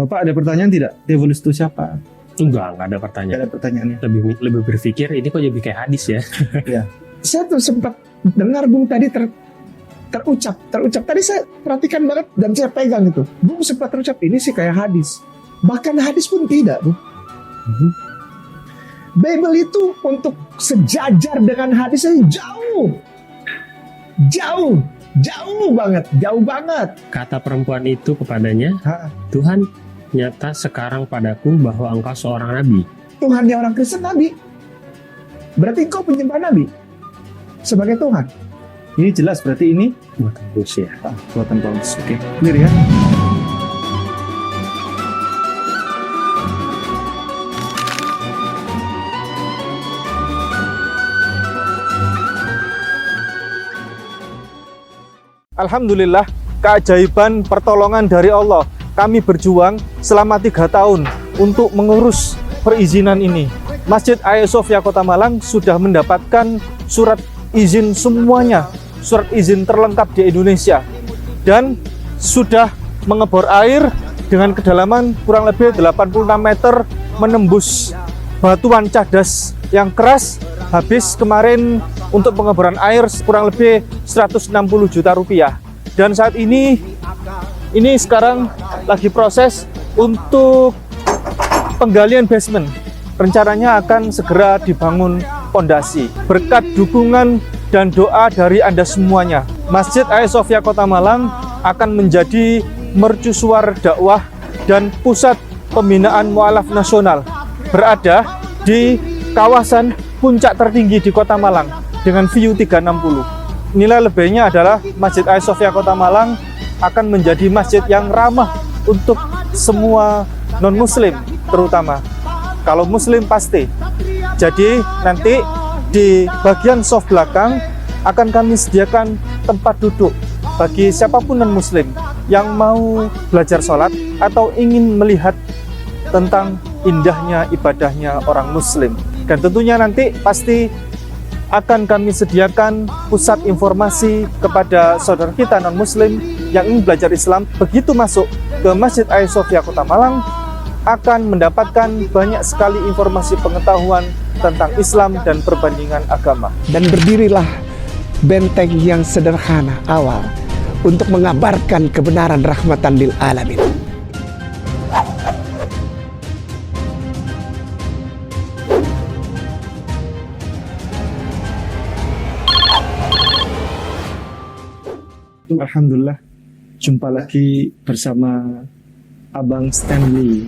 Bapak ada pertanyaan tidak? Evolusi itu siapa? Enggak ada Tidak pertanyaan. ada pertanyaannya. Lebih berpikir ini kok jadi kayak hadis ya. Saya tuh sempat dengar Bung tadi terucap tadi saya perhatikan banget dan saya pegang itu. Bung sempat terucap ini sih kayak hadis. Bahkan hadis pun tidak, Bung. Bible itu untuk sejajar dengan hadisnya jauh banget. Kata perempuan itu kepadanya, Tuhan, nyata sekarang padaku bahwa engkau seorang nabi. Tuhannya orang Kristen nabi. Berarti engkau penyembah nabi sebagai Tuhan. Ini jelas berarti ini Buatan manusia. buatan Paulus. Oke, clear ya. Alhamdulillah, keajaiban pertolongan dari Allah. Kami berjuang selama 3 tahun untuk mengurus perizinan ini. Masjid Hagia Sophia Kota Malang sudah mendapatkan surat izin semuanya, surat izin terlengkap di Indonesia, dan sudah mengebor air dengan kedalaman kurang lebih 86 meter menembus batuan cadas yang keras. Habis kemarin untuk pengeboran air kurang lebih 160 juta rupiah. Dan saat ini sekarang lagi proses untuk penggalian basement. Rencananya akan segera dibangun pondasi. Berkat dukungan dan doa dari Anda semuanya, Masjid Hagia Sophia Kota Malang akan menjadi mercusuar dakwah dan pusat pembinaan mualaf nasional, berada di kawasan puncak tertinggi di Kota Malang dengan view 360. Nilai lebihnya adalah Masjid Hagia Sophia Kota Malang akan menjadi masjid yang ramah untuk semua non-muslim, terutama. Kalau muslim pasti. Jadi nanti di bagian soft belakang akan kami sediakan tempat duduk bagi siapapun non-muslim yang mau belajar sholat atau ingin melihat tentang indahnya ibadahnya orang muslim. Dan tentunya nanti pasti akan kami sediakan pusat informasi kepada saudara kita non-muslim yang ingin belajar Islam. Begitu masuk ke Masjid Hagia Sophia Kota Malang, akan mendapatkan banyak sekali informasi pengetahuan tentang Islam dan perbandingan agama. Dan berdirilah benteng yang sederhana awal untuk mengabarkan kebenaran rahmatan lil alamin. Alhamdulillah, jumpa lagi bersama Abang Stanley.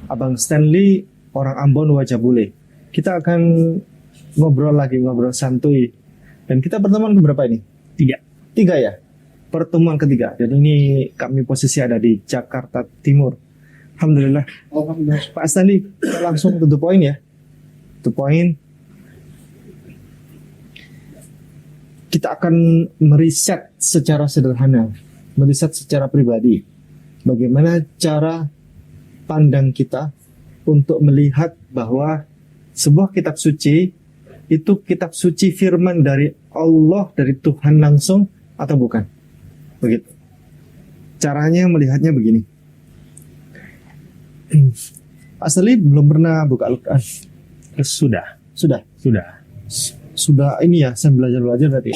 Abang Stanley, orang Ambon wajah bule. Kita akan ngobrol santuy. Dan kita pertemuan keberapa ini? 3 ya? Pertemuan ketiga. Dan ini kami posisi ada di Jakarta Timur. Alhamdulillah. Pak Stanley, kita langsung to the point ya. To the point. Kita akan meriset secara sederhana, meriset secara pribadi, bagaimana cara pandang kita untuk melihat bahwa sebuah kitab suci itu kitab suci firman dari Allah, dari Tuhan langsung atau bukan. Begitu. Caranya melihatnya begini. Pak Stanley belum pernah buka Al-Quran. Sudah ini ya, saya belajar berarti.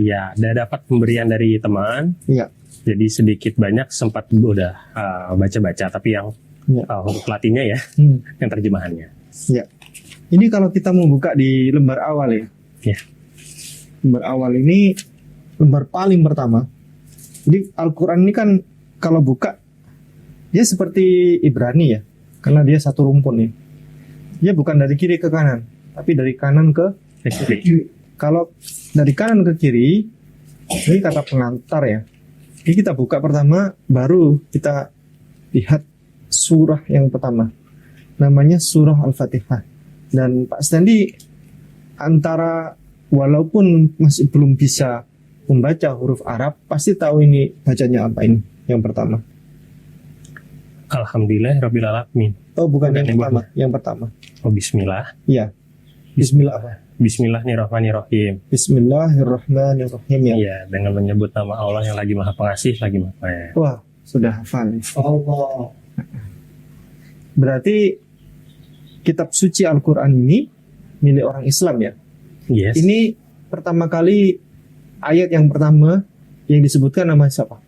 Ya, udah dapat pemberian dari teman. Iya. Jadi sedikit banyak sempat udah baca-baca, tapi yang huruf Latinnya ya, yang terjemahannya. Iya. Ini kalau kita mau buka di lembar awal ya. Iya. Lembar awal ini lembar paling pertama. Jadi Al-Quran ini kan kalau buka dia seperti Ibrani ya, karena dia satu rumpun nih. Dia bukan dari kiri ke kanan, tapi dari kanan ke kiri. Kalau dari kanan ke kiri, ini kata pengantar ya. Ini kita buka pertama, baru kita lihat surah yang pertama. Namanya surah Al-Fatihah. Dan Pak Stanley antara walaupun masih belum bisa membaca huruf Arab, pasti tahu ini bacanya apa ini yang pertama. Alhamdulillah Rabbil Alamin. Oh bukan yang pertama. Oh bismillah. Iya. Bismillah apa? Bismillahirrahmanirrahim. Bismillahirrahmanirrahim ya. Iya, dengan menyebut nama Allah yang lagi Maha Pengasih, lagi Maha Penyayang. Wah, sudah hafal. Allah. Berarti kitab suci Al-Quran ini milik orang Islam ya. Yes. Ini pertama kali ayat yang pertama yang disebutkan nama siapa?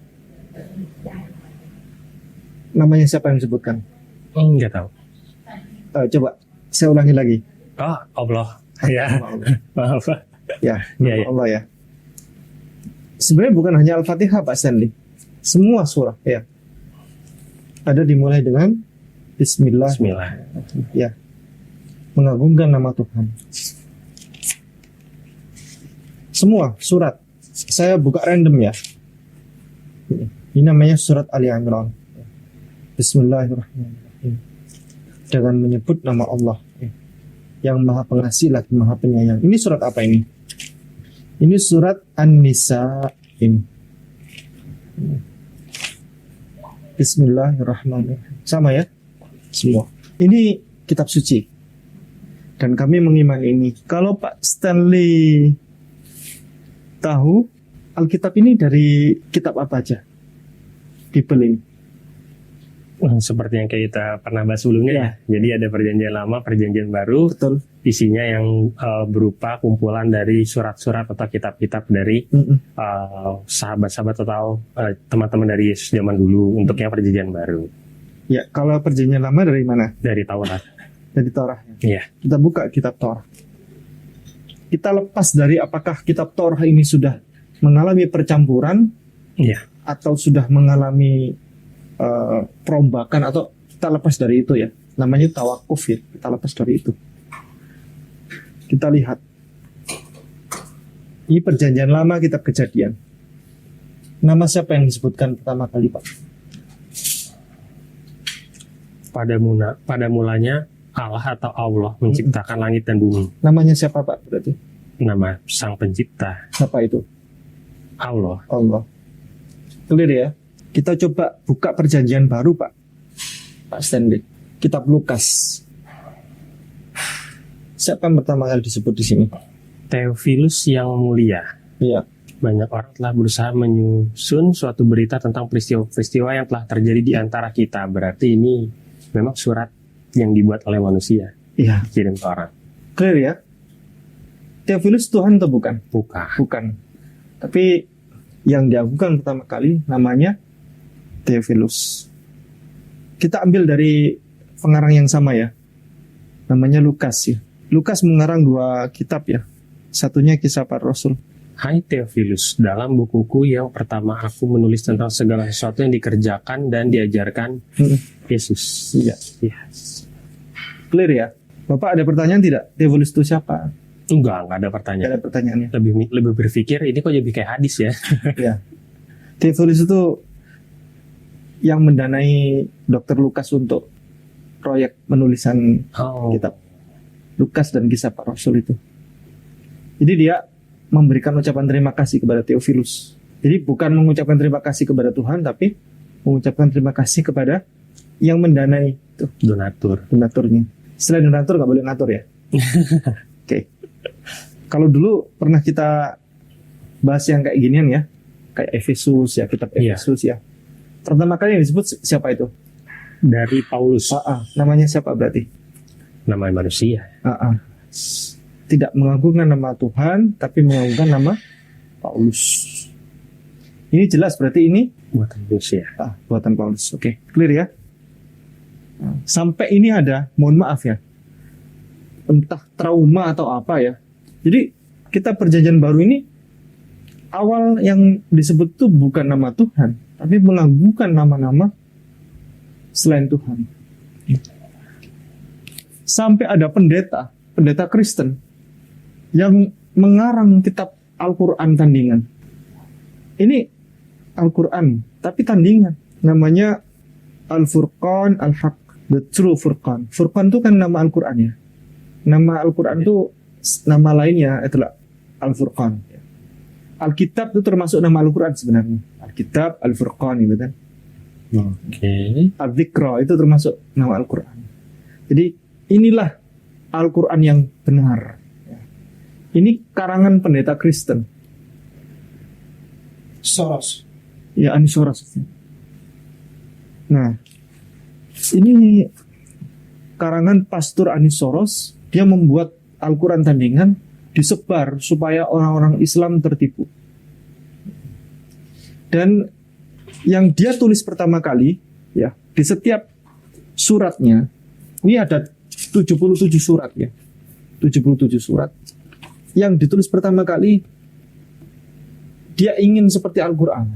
Namanya siapa yang disebutkan? Enggak tahu. Coba saya ulangi lagi. Oh, Allah. Ya. Maaf. Ya, Iya, iya. Allah ya. Sebenarnya bukan hanya Al-Fatihah Pak Stanley. Semua surah ya. Ada dimulai dengan Bismillah. Bismillah. Ya. Mengagungkan nama Tuhan. Semua surat. Saya buka random ya. Ini namanya surat Ali Imran. Bismillahirrahmanirrahim. Dengan menyebut nama Allah yang Maha Pengasih lagi Maha Penyayang. Ini surat apa ini? Ini surat An-Nisa ini. Bismillahirrahmanirrahim. Sama ya? Semua. Ini kitab suci. Dan kami mengimani ini. Kalau Pak Stanley tahu Alkitab ini dari kitab apa aja? Bible ini. Seperti yang kayak kita pernah bahas sebelumnya ya. Jadi ada perjanjian lama, perjanjian baru. Betul. Isinya yang berupa kumpulan dari surat-surat atau kitab-kitab dari sahabat-sahabat atau teman-teman dari Yesus zaman dulu untuk yang perjanjian baru. Ya, kalau perjanjian lama dari mana? Dari Taurat. Dari Torah. Iya. Kita buka kitab Torah. Kita lepas dari apakah kitab Torah ini sudah mengalami percampuran, Iya. atau sudah mengalami perombakan, atau kita lepas dari itu ya. Namanya tawakuf ya. Kita lepas dari itu. Kita lihat. Ini perjanjian lama, kitab Kejadian. Nama siapa yang disebutkan pertama kali Pak? Pada mulanya Allah atau Allah menciptakan langit dan bumi. Namanya siapa Pak berarti? Nama Sang Pencipta Siapa itu? Allah. Allah. Clear ya? Kita coba buka perjanjian baru Pak. Pak Stanley. Kitab Lukas. Siapa yang pertama kali disebut di sini? Theophilus yang mulia. Iya. Banyak orang telah berusaha menyusun suatu berita tentang peristiwa-peristiwa yang telah terjadi di antara kita. Berarti ini memang surat yang dibuat oleh manusia. Iya. Kirim ke orang. Clear ya? Theophilus Tuhan atau bukan? Bukan. Bukan. Tapi yang diagungkan pertama kali namanya Theophilus. Kita ambil dari pengarang yang sama ya. Namanya Lukas ya. Lukas mengarang 2 kitab ya. Satunya Kisah Para Rasul. Hai Theophilus, dalam bukuku yang pertama aku menulis tentang segala sesuatu yang dikerjakan dan diajarkan Yesus. Iya. Yes. Clear ya? Bapak ada pertanyaan tidak? Theophilus itu siapa? Enggak ada Tidak pertanyaan. ada pertanyaannya. Lebih berpikir ini kok jadi kayak hadis ya. Ya. Theophilus itu yang mendanai Dr. Lukas untuk proyek penulisan Oh. kitab Lukas dan Kisah Para Rasul itu. Jadi dia memberikan ucapan terima kasih kepada Theophilus. Jadi bukan mengucapkan terima kasih kepada Tuhan, tapi mengucapkan terima kasih kepada yang mendanai itu, donaturnya. Selain donatur nggak boleh ngatur ya. Oke. Kalau dulu pernah kita bahas yang kayak ginian ya, kayak Efesus ya, kitab Iya. Efesus ya. Pertama kali yang disebut siapa itu? Dari Paulus, Namanya siapa berarti? nama manusia. Tidak mengagungkan nama Tuhan, tapi mengagungkan nama Paulus. Ini jelas berarti ini Buatan manusia. buatan Paulus. Oke, clear ya. Sampai ini ada, mohon maaf ya, entah trauma atau apa ya. Jadi kita perjanjian baru ini awal yang disebut itu bukan nama Tuhan, tapi mengagungkan nama-nama selain Tuhan. Sampai ada pendeta Kristen yang mengarang kitab Al-Quran tandingan. Ini Al-Quran, tapi tandingan. Namanya Al-Furqan Al-Haq, The True Furqan. Furqan itu kan nama Al-Quran ya. Nama Al-Quran itu nama lainnya itulah Al-Furqan. Alkitab itu termasuk nama Al-Quran sebenarnya. Alkitab, Al-Furqan gitu kan. Oke. Al-Dzikra itu termasuk nama Al-Quran. Jadi inilah Al-Quran yang benar. Ini karangan pendeta Kristen. Soros. Ya, Anies Soros. Nah, ini karangan Pastor Anisoros. Dia membuat Al-Quran tandingan, disebar supaya orang-orang Islam tertipu. Dan yang dia tulis pertama kali, ya, di setiap suratnya, ini ada 77 surat ya, 77 surat. Yang ditulis pertama kali, dia ingin seperti Al-Quran.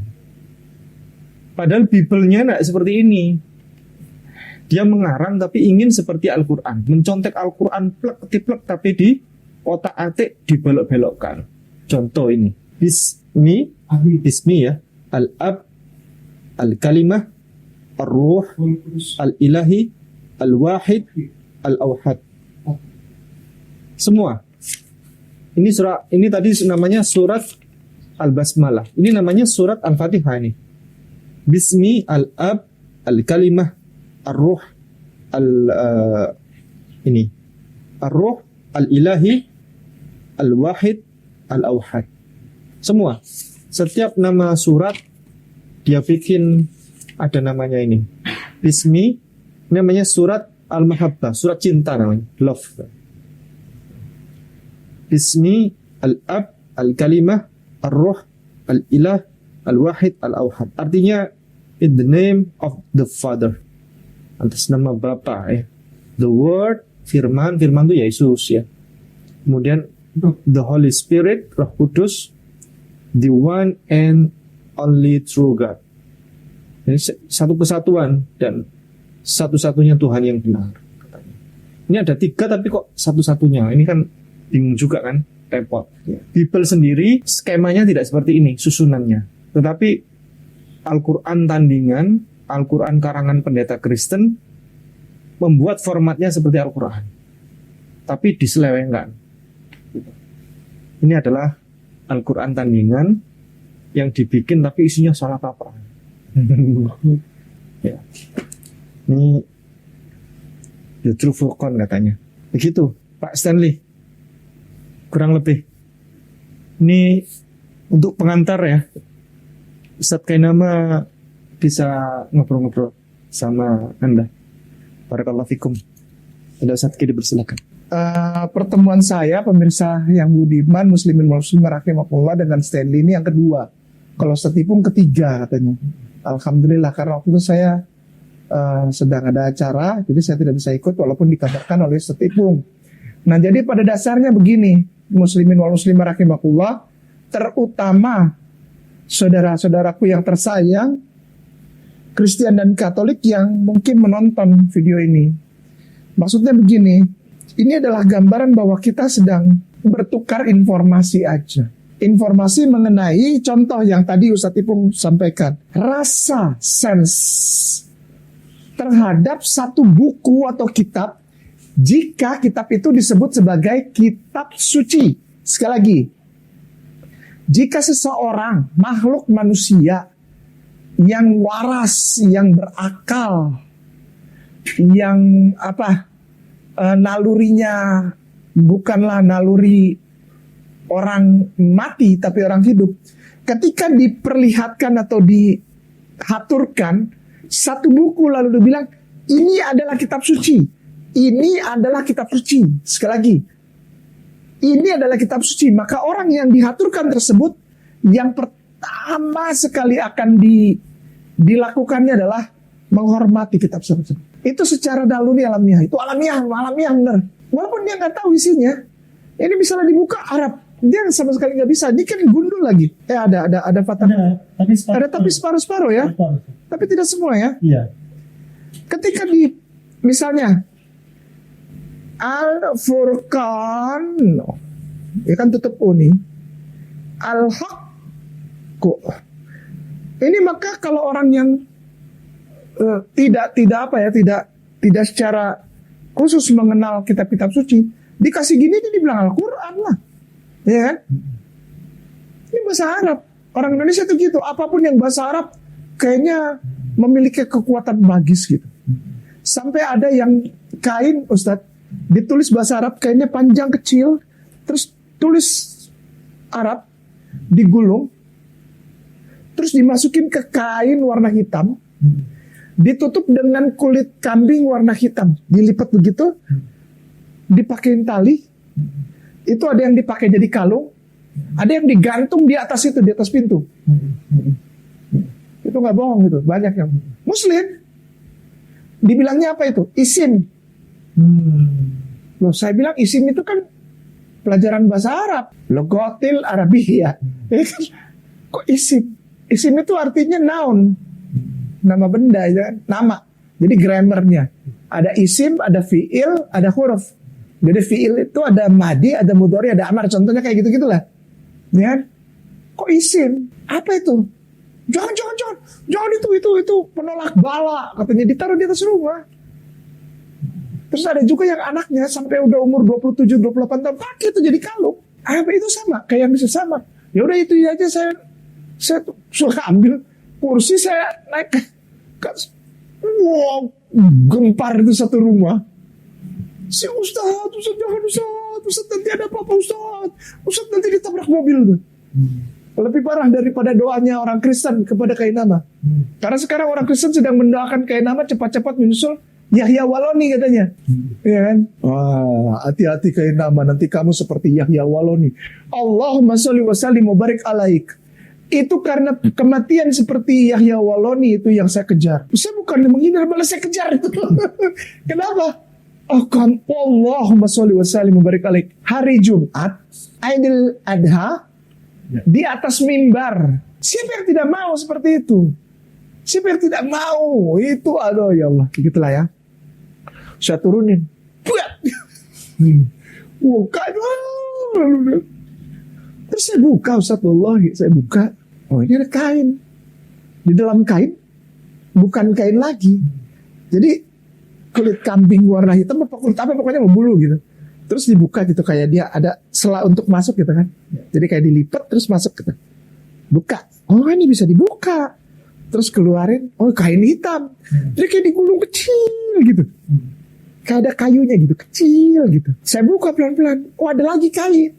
Padahal Bible-nya tidak seperti ini. Dia mengarang tapi ingin seperti Al-Quran. Mencontek Al-Quran plek-plek tapi di otak-atik dibelok-belokkan. Contoh ini. Bismi ya. Al-Ab, Al-Kalimah, Ar-Ruh, Al-Ilahi, Al-Wahid, Al-Awhad. Semua. Ini tadi namanya surat Al-Basmalah. Ini namanya surat Al-Fatihah ini. Bismi, Al-Ab, Al-Kalimah, Ar-Ruh, Ar-Ruh, Al-Ilahi, Al-Wahid, Al-Awhad. Semua. Setiap nama surat dia bikin ada namanya ini. Bismi, namanya surat Al-Mahabbah, surat cinta namanya, love. Bismi, Al-Ab, Al-Kalimah, Ar-Ruh, Al-Ilah, Al-Wahid, Al-Awhad. Artinya in the name of the Father. Atas nama Bapa ya. The Word, firman itu Yesus ya. Kemudian the Holy Spirit, Roh Kudus, the one and only true God. Ini satu kesatuan dan satu-satunya Tuhan yang benar. Ini ada 3 tapi kok satu-satunya. Ini kan bingung juga kan, repot. Bible sendiri skemanya tidak seperti ini susunannya. Tetapi Al-Quran tandingan, Al-Quran karangan pendeta Kristen membuat formatnya seperti Al-Quran, tapi diselewengkan. Ini adalah Al-Quran tandingan yang dibikin tapi isinya salah kaprah. Ya. Ini The True Furqan katanya. Begitu Pak Stanley. Kurang lebih. Ini untuk pengantar ya. Ustadz Kainama bisa ngobrol-ngobrol sama Anda. Barakallahu fikum. Ada Ustadz Kidi, bersilakan. Pertemuan saya, pemirsa yang budiman, muslimin rahimakumullah, dengan Stanley ini yang kedua. Kalau Ustadz Ipung ketiga katanya. Alhamdulillah, karena waktu itu saya sedang ada acara, jadi saya tidak bisa ikut walaupun dikabarkan oleh Ustadz Ipung. Nah, jadi pada dasarnya begini, muslimin wal muslimah rahimakumullah, terutama saudara-saudaraku yang tersayang, Kristen dan Katolik yang mungkin menonton video ini. Maksudnya begini, ini adalah gambaran bahwa kita sedang bertukar informasi aja. Informasi mengenai contoh yang tadi Ustadz Ipung sampaikan. Rasa, sense terhadap satu buku atau kitab, jika kitab itu disebut sebagai kitab suci. Sekali lagi, jika seseorang, makhluk manusia yang waras, yang berakal, yang nalurinya bukanlah naluri orang mati tapi orang hidup, ketika diperlihatkan atau dihaturkan satu buku lalu dibilang ini adalah kitab suci, ini adalah kitab suci, sekali lagi ini adalah kitab suci, maka orang yang dihaturkan tersebut yang pertama sekali akan dilakukannya adalah menghormati kitab tersebut. Itu secara naluri alamiah, itu alamiah benar. Walaupun dia nggak tahu isinya, ini misalnya dibuka Arab, dia sama sekali nggak bisa. Ini kan gundul lagi. Ada fatah. Ada tapi separuh-separuh ya. Tapi tidak semua ya. Iya. Ketika misalnya Al-Furqan, ya kan tutup uni. Al-Haq. Ini maka kalau orang yang tidak secara khusus mengenal kitab-kitab suci, dikasih gini dia dibilang Al-Quran lah, ya kan? Ini bahasa Arab. Orang Indonesia tuh gitu, apapun yang bahasa Arab kayaknya memiliki kekuatan magis gitu. Sampai ada yang kain, Ustadz, ditulis bahasa Arab kainnya panjang kecil, terus tulis Arab digulung, terus dimasukin ke kain warna hitam, ditutup dengan kulit kambing warna hitam, dilipat begitu, dipakein tali. Itu ada yang dipakai jadi kalung, ada yang digantung di atas itu, di atas pintu. Itu nggak bohong gitu, banyak yang Muslim. Dibilangnya apa itu? Isim. Loh, saya bilang isim itu kan pelajaran bahasa Arab, logotil Arabiyah. Kok isim? Isim itu artinya noun, nama benda ya, nama. Jadi grammarnya ada isim, ada fiil, ada huruf. Jadi fiil itu ada madi, ada mudhari, ada amar. Contohnya kayak gitu-gitulah. Ya. Kok isim? Apa itu? Jangan itu penolak bala, katanya ditaruh di atas rumah. Terus ada juga yang anaknya sampai udah umur 27, 28 tahun pakai itu jadi kalung. Apa itu sama? Kayak yang bisa sama. Ya udah itu aja saya suka ambil kursi, saya naik ke wow, gempar itu satu rumah. Si Ustaz jangan Ustaz nanti ada apa-apa Ustaz nanti ditabrak mobil tuh. Lebih parah daripada doanya orang Kristen kepada Kainama. Karena sekarang orang Kristen sedang mendoakan Kainama cepat-cepat menyusul Yahya Waloni katanya. Ya kan? Wah, hati-hati Kainama, nanti kamu seperti Yahya Waloni. Allahumma sholli wa sallim wa barik alaik. Itu karena kematian seperti Yahya Waloni itu yang saya kejar. Saya bukan menghindar, malah saya kejar itu. Kenapa? Oh kan, Allahumma sholli wa sallim wa barik alaik. Hari Jumat, Idul Adha, di atas mimbar. Siapa yang tidak mau seperti itu? Siapa yang tidak mau? Itu aduh ya Allah, gitulah ya. Saya turunin. Terus saya buka, Ustaz Allah, saya buka. Oh, ini ada kain. Di dalam kain bukan kain lagi. Jadi kulit kambing warna hitam apa kulit apa pokoknya membulu gitu. Terus dibuka gitu, kayak dia ada sela untuk masuk gitu kan. Jadi kayak dilipat terus masuk gitu. Buka. Oh, ini bisa dibuka. Terus keluarin, oh kain hitam. Jadi kayak digulung kecil gitu. Kayak ada kayunya gitu, kecil gitu. Saya buka pelan-pelan, oh ada lagi kain.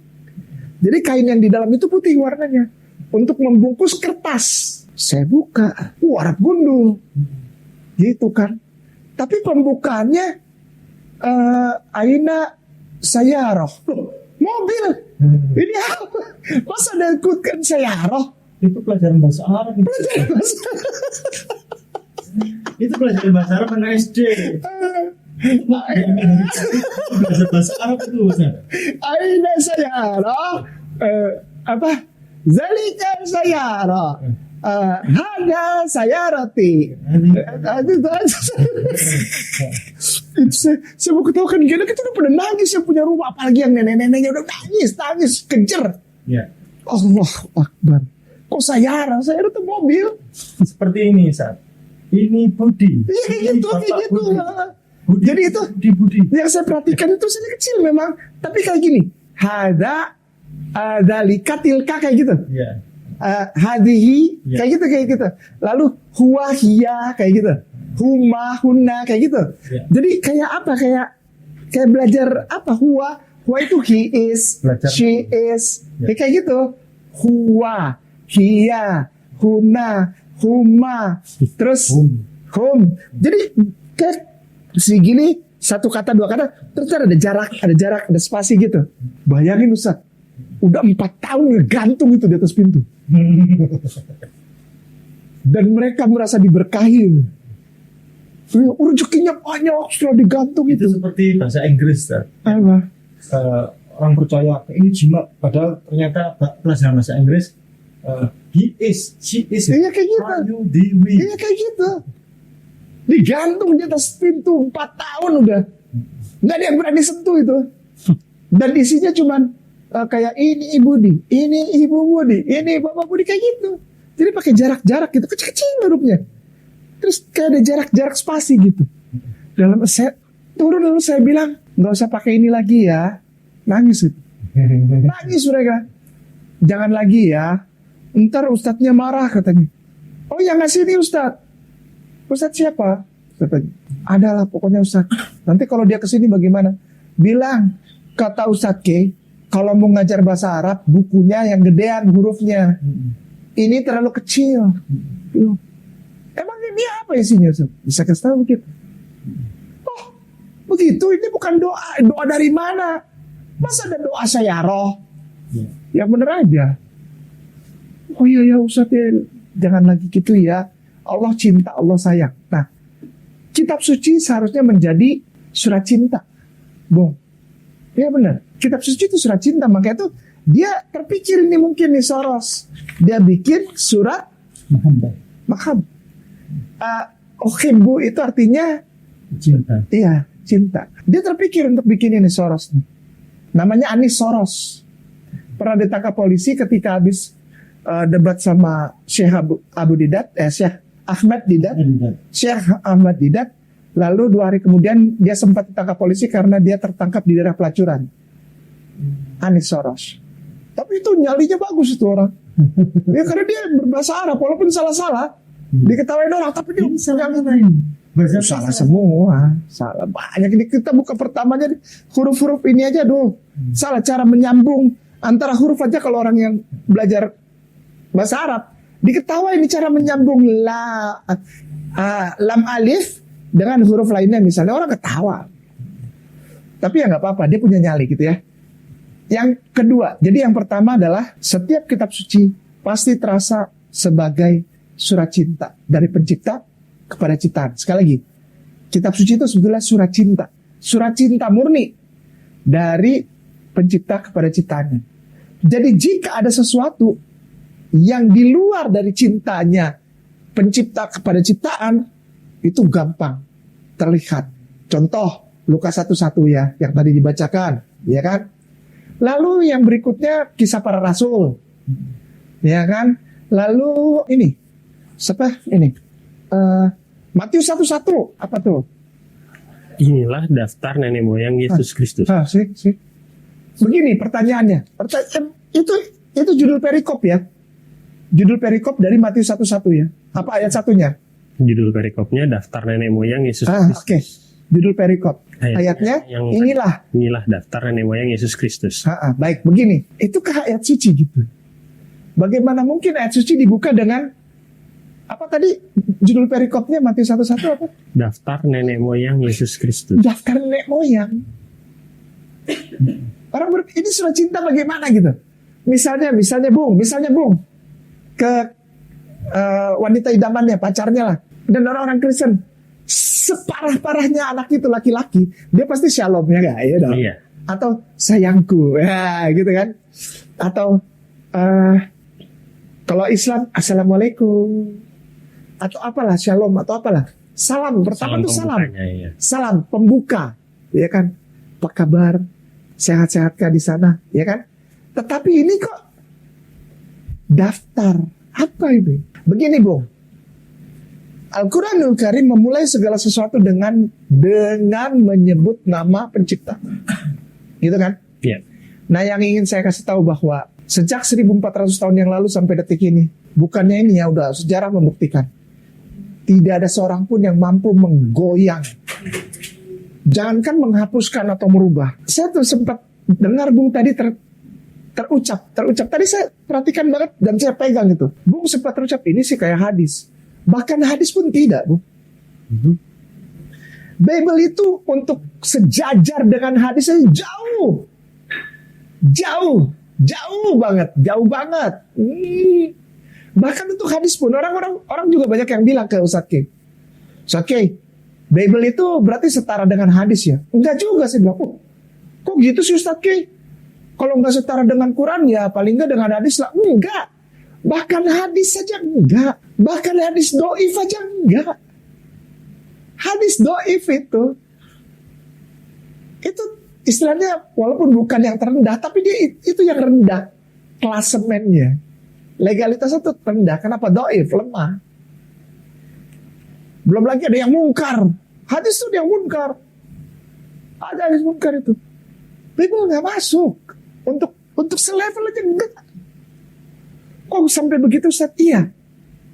Jadi kain yang di dalam itu putih warnanya. Untuk membungkus kertas. Saya buka, Arab gundul. Gitu kan. Tapi pembukaannya, Aina Sayaroh. Mobil. Ini apa? Masa ada ikutkan Sayaroh? Itu pelajaran bahasa Arab. Itu pelajaran bahasa Arab anak SD. Belajar bahasa Arab itu Aina Sayaroh. Apa? Zalika Sayaroh. Hada Sayarati. Itu saya mau ketahukan gini, kita udah pada nangis yang punya rumah, apalagi yang nenek-neneknya udah nangis kejer. Ya. Allah Akbar. Kok Sayara itu mobil. Seperti ini, Ustaz. Ini Budi. Iya kayak gitu. Budi. Jadi itu Budi. yang saya perhatikan itu saya kecil memang, tapi kayak gini. Hada dalika tilka kayak gitu. Iya. Hadihi Ya. kayak gitu. Lalu huwa hiya kayak gitu. Huma hunna kayak gitu. Ya. Jadi kayak apa? Kayak belajar apa? Huwa itu he is, Belajar. she is. Ya. Kayak gitu. Huwa, hiya, huna, huma. Terus hum. Jadi kayak segini, satu kata, dua kata, terus ada jarak, ada spasi gitu. Bayangin Ustaz, udah 4 tahun ngegantung itu di atas pintu. Dan mereka merasa diberkahi. Rezekinya banyak setelah digantung Itu itu. seperti bahasa Inggris, Ustaz. Apa? Orang percaya ini jimat, padahal ternyata pelajaran bahasa Inggris he is, she is. Iya kayak gitu. Are you, they, we. Iya kayak gitu. Digantung di atas pintu 4 tahun udah. Nggak ada yang berani sentuh itu. Dan isinya cuman kayak ini Ibu Budi, ini Ibu Budi, ini Bapak Budi, kayak gitu. Jadi pakai jarak-jarak gitu, kecil-kecil hurufnya. Terus kayak ada jarak-jarak spasi gitu. Dalam saya turun lalu saya bilang, nggak usah pakai ini lagi ya. Nangis gitu. Nangis mereka. Jangan lagi ya. Ntar ustadznya marah katanya. Oh yang ngasih ini ustadz. Ustadz siapa? Katanya. Adalah pokoknya ustadz. Nanti kalau dia kesini bagaimana? Bilang, kata Ustadz K, kalau mau ngajar bahasa Arab, bukunya yang gedean hurufnya. Ini terlalu kecil. Emang ini apa isinya Ustaz? Bisa kasih tahu begitu? Oh, begitu, ini bukan doa. Doa dari mana? Masa ada doa sayaroh? Yang bener aja. Oh iya ya Ustaz ya, jangan lagi gitu ya. Allah cinta, Allah sayang. Nah, kitab suci seharusnya menjadi surat cinta. Bung. Ya benar. Kitab suci itu surat cinta. Makanya itu dia terpikir ini mungkin nih Soros. Dia bikin surat Mahab. Ohimbu itu artinya Cinta. iya, cinta. Dia terpikir untuk bikin ini Soros nih. Namanya Anis Soros. Pernah ditangkap polisi ketika habis debat sama Syekh Syekh Ahmad Didat. Syekh Ahmad Didat. Lalu 2 hari kemudian dia sempat ditangkap polisi karena dia tertangkap di daerah pelacuran. Anis Soros. Tapi itu nyalinya bagus itu orang. Ya karena dia berbahasa Arab walaupun salah-salah. Diketawain orang tapi dia salah semua. Salah banyak. Ini kita buka pertamanya huruf-huruf ini aja salah cara menyambung antara huruf aja. Kalau orang yang belajar bahasa Arab diketawain ini cara menyambung lam alif dengan huruf lainnya, misalnya orang ketawa. Tapi ya nggak apa-apa, dia punya nyali gitu ya. Yang kedua, jadi yang pertama adalah setiap kitab suci pasti terasa sebagai surat cinta dari pencipta kepada ciptaan. Sekali lagi, kitab suci itu sebetulnya surat cinta murni dari pencipta kepada ciptaannya. Jadi jika ada sesuatu yang di luar dari cintanya pencipta kepada ciptaan, itu gampang terlihat. Contoh Lukas 1:1 ya, yang tadi dibacakan, ya kan? Lalu yang berikutnya kisah para rasul, ya kan? Lalu ini, siapa ini? Matius 1:1, apa tuh? Inilah daftar nenek moyang Yesus Kristus. Sih. Begini pertanyaannya, itu judul perikop ya, judul perikop dari Matius 1:1 ya. Apa ayat satunya? Judul perikopnya daftar nenek moyang Yesus Kristus. Oke. Judul perikop. Ayatnya inilah daftar nenek moyang Yesus Kristus. Baik, begini. Itukah ayat suci gitu? Bagaimana mungkin ayat suci dibuka dengan apa tadi judul perikopnya Matius 1:1 apa? Daftar nenek moyang Yesus Kristus. Daftar nenek moyang. Orang ini surat cinta bagaimana gitu? Misalnya Bung, ke wanita idamannya, pacarnya lah, dan orang-orang Kristen, separah-parahnya anak itu laki-laki, dia pasti shalom ya gak? Ya dong. Iya. Atau sayangku, ya gitu kan? Atau kalau Islam assalamualaikum, atau apalah shalom atau apalah salam pertama itu salam, iya. salam pembuka, ya kan? Apa kabar? Sehat-sehatkah di sana, ya kan? Tetapi ini kok daftar apa ini? Begini Bung, Al-Quranul Karim memulai segala sesuatu dengan menyebut nama pencipta, gitu kan? Iya. Nah yang ingin saya kasih tahu bahwa sejak 1400 tahun yang lalu sampai detik ini, bukannya ini ya udah sejarah membuktikan, tidak ada seorang pun yang mampu menggoyang, jangankan menghapuskan atau merubah. Saya tuh sempat dengar Bung tadi terucap. Tadi saya perhatikan banget dan saya pegang itu. Bung sempat terucap ini sih kayak hadis. Bahkan hadis pun tidak, Bung. Bible itu untuk sejajar dengan hadisnya jauh banget. Bahkan untuk hadis pun orang juga banyak yang bilang ke Ustadz K. Ustadz K, Bible itu berarti setara dengan hadis ya? Enggak juga sih, bilang. Kok gitu sih Ustadz K? Kalau nggak setara dengan Quran ya paling nggak dengan hadis lah. Enggak. Bahkan hadis saja enggak. Bahkan hadis doif aja enggak. Hadis doif itu istilahnya walaupun bukan yang terendah, tapi dia itu yang rendah klasemennya. Legalitasnya itu rendah. Kenapa? Doif, lemah. Belum lagi ada yang mungkar. Hadis itu yang mungkar. Ada hadis mungkar itu. Bible nggak masuk. Untuk selevel aja enggak. Kok sampai begitu Ustaz? Iya.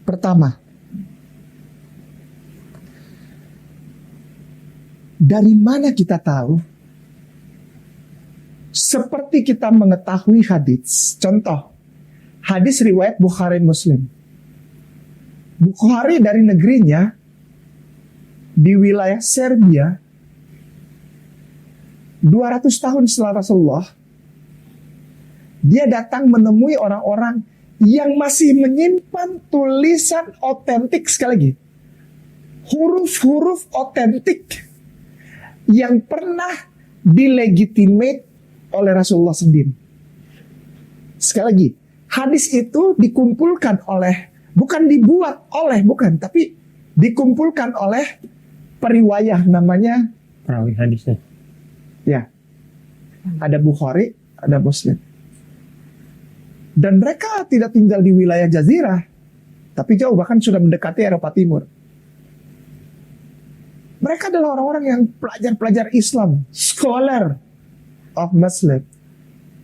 Pertama, dari mana kita tahu? Seperti kita mengetahui hadis. Contoh, hadis riwayat Bukhari Muslim. Bukhari dari negerinya di wilayah Serbia 200 tahun setelah Rasulullah, dia datang menemui orang-orang yang masih menyimpan tulisan otentik, sekali lagi, huruf-huruf otentik yang pernah dilegitimate oleh Rasulullah sendiri. Sekali lagi, hadis itu dikumpulkan oleh, bukan dibuat oleh, bukan, tapi dikumpulkan oleh periwayah, namanya Perawi hadisnya. ya, ada Bukhari, ada Muslim. Dan mereka tidak tinggal di wilayah Jazirah, tapi jauh, bahkan sudah mendekati Eropa Timur. Mereka adalah orang-orang yang pelajar-pelajar Islam, scholar of Muslim.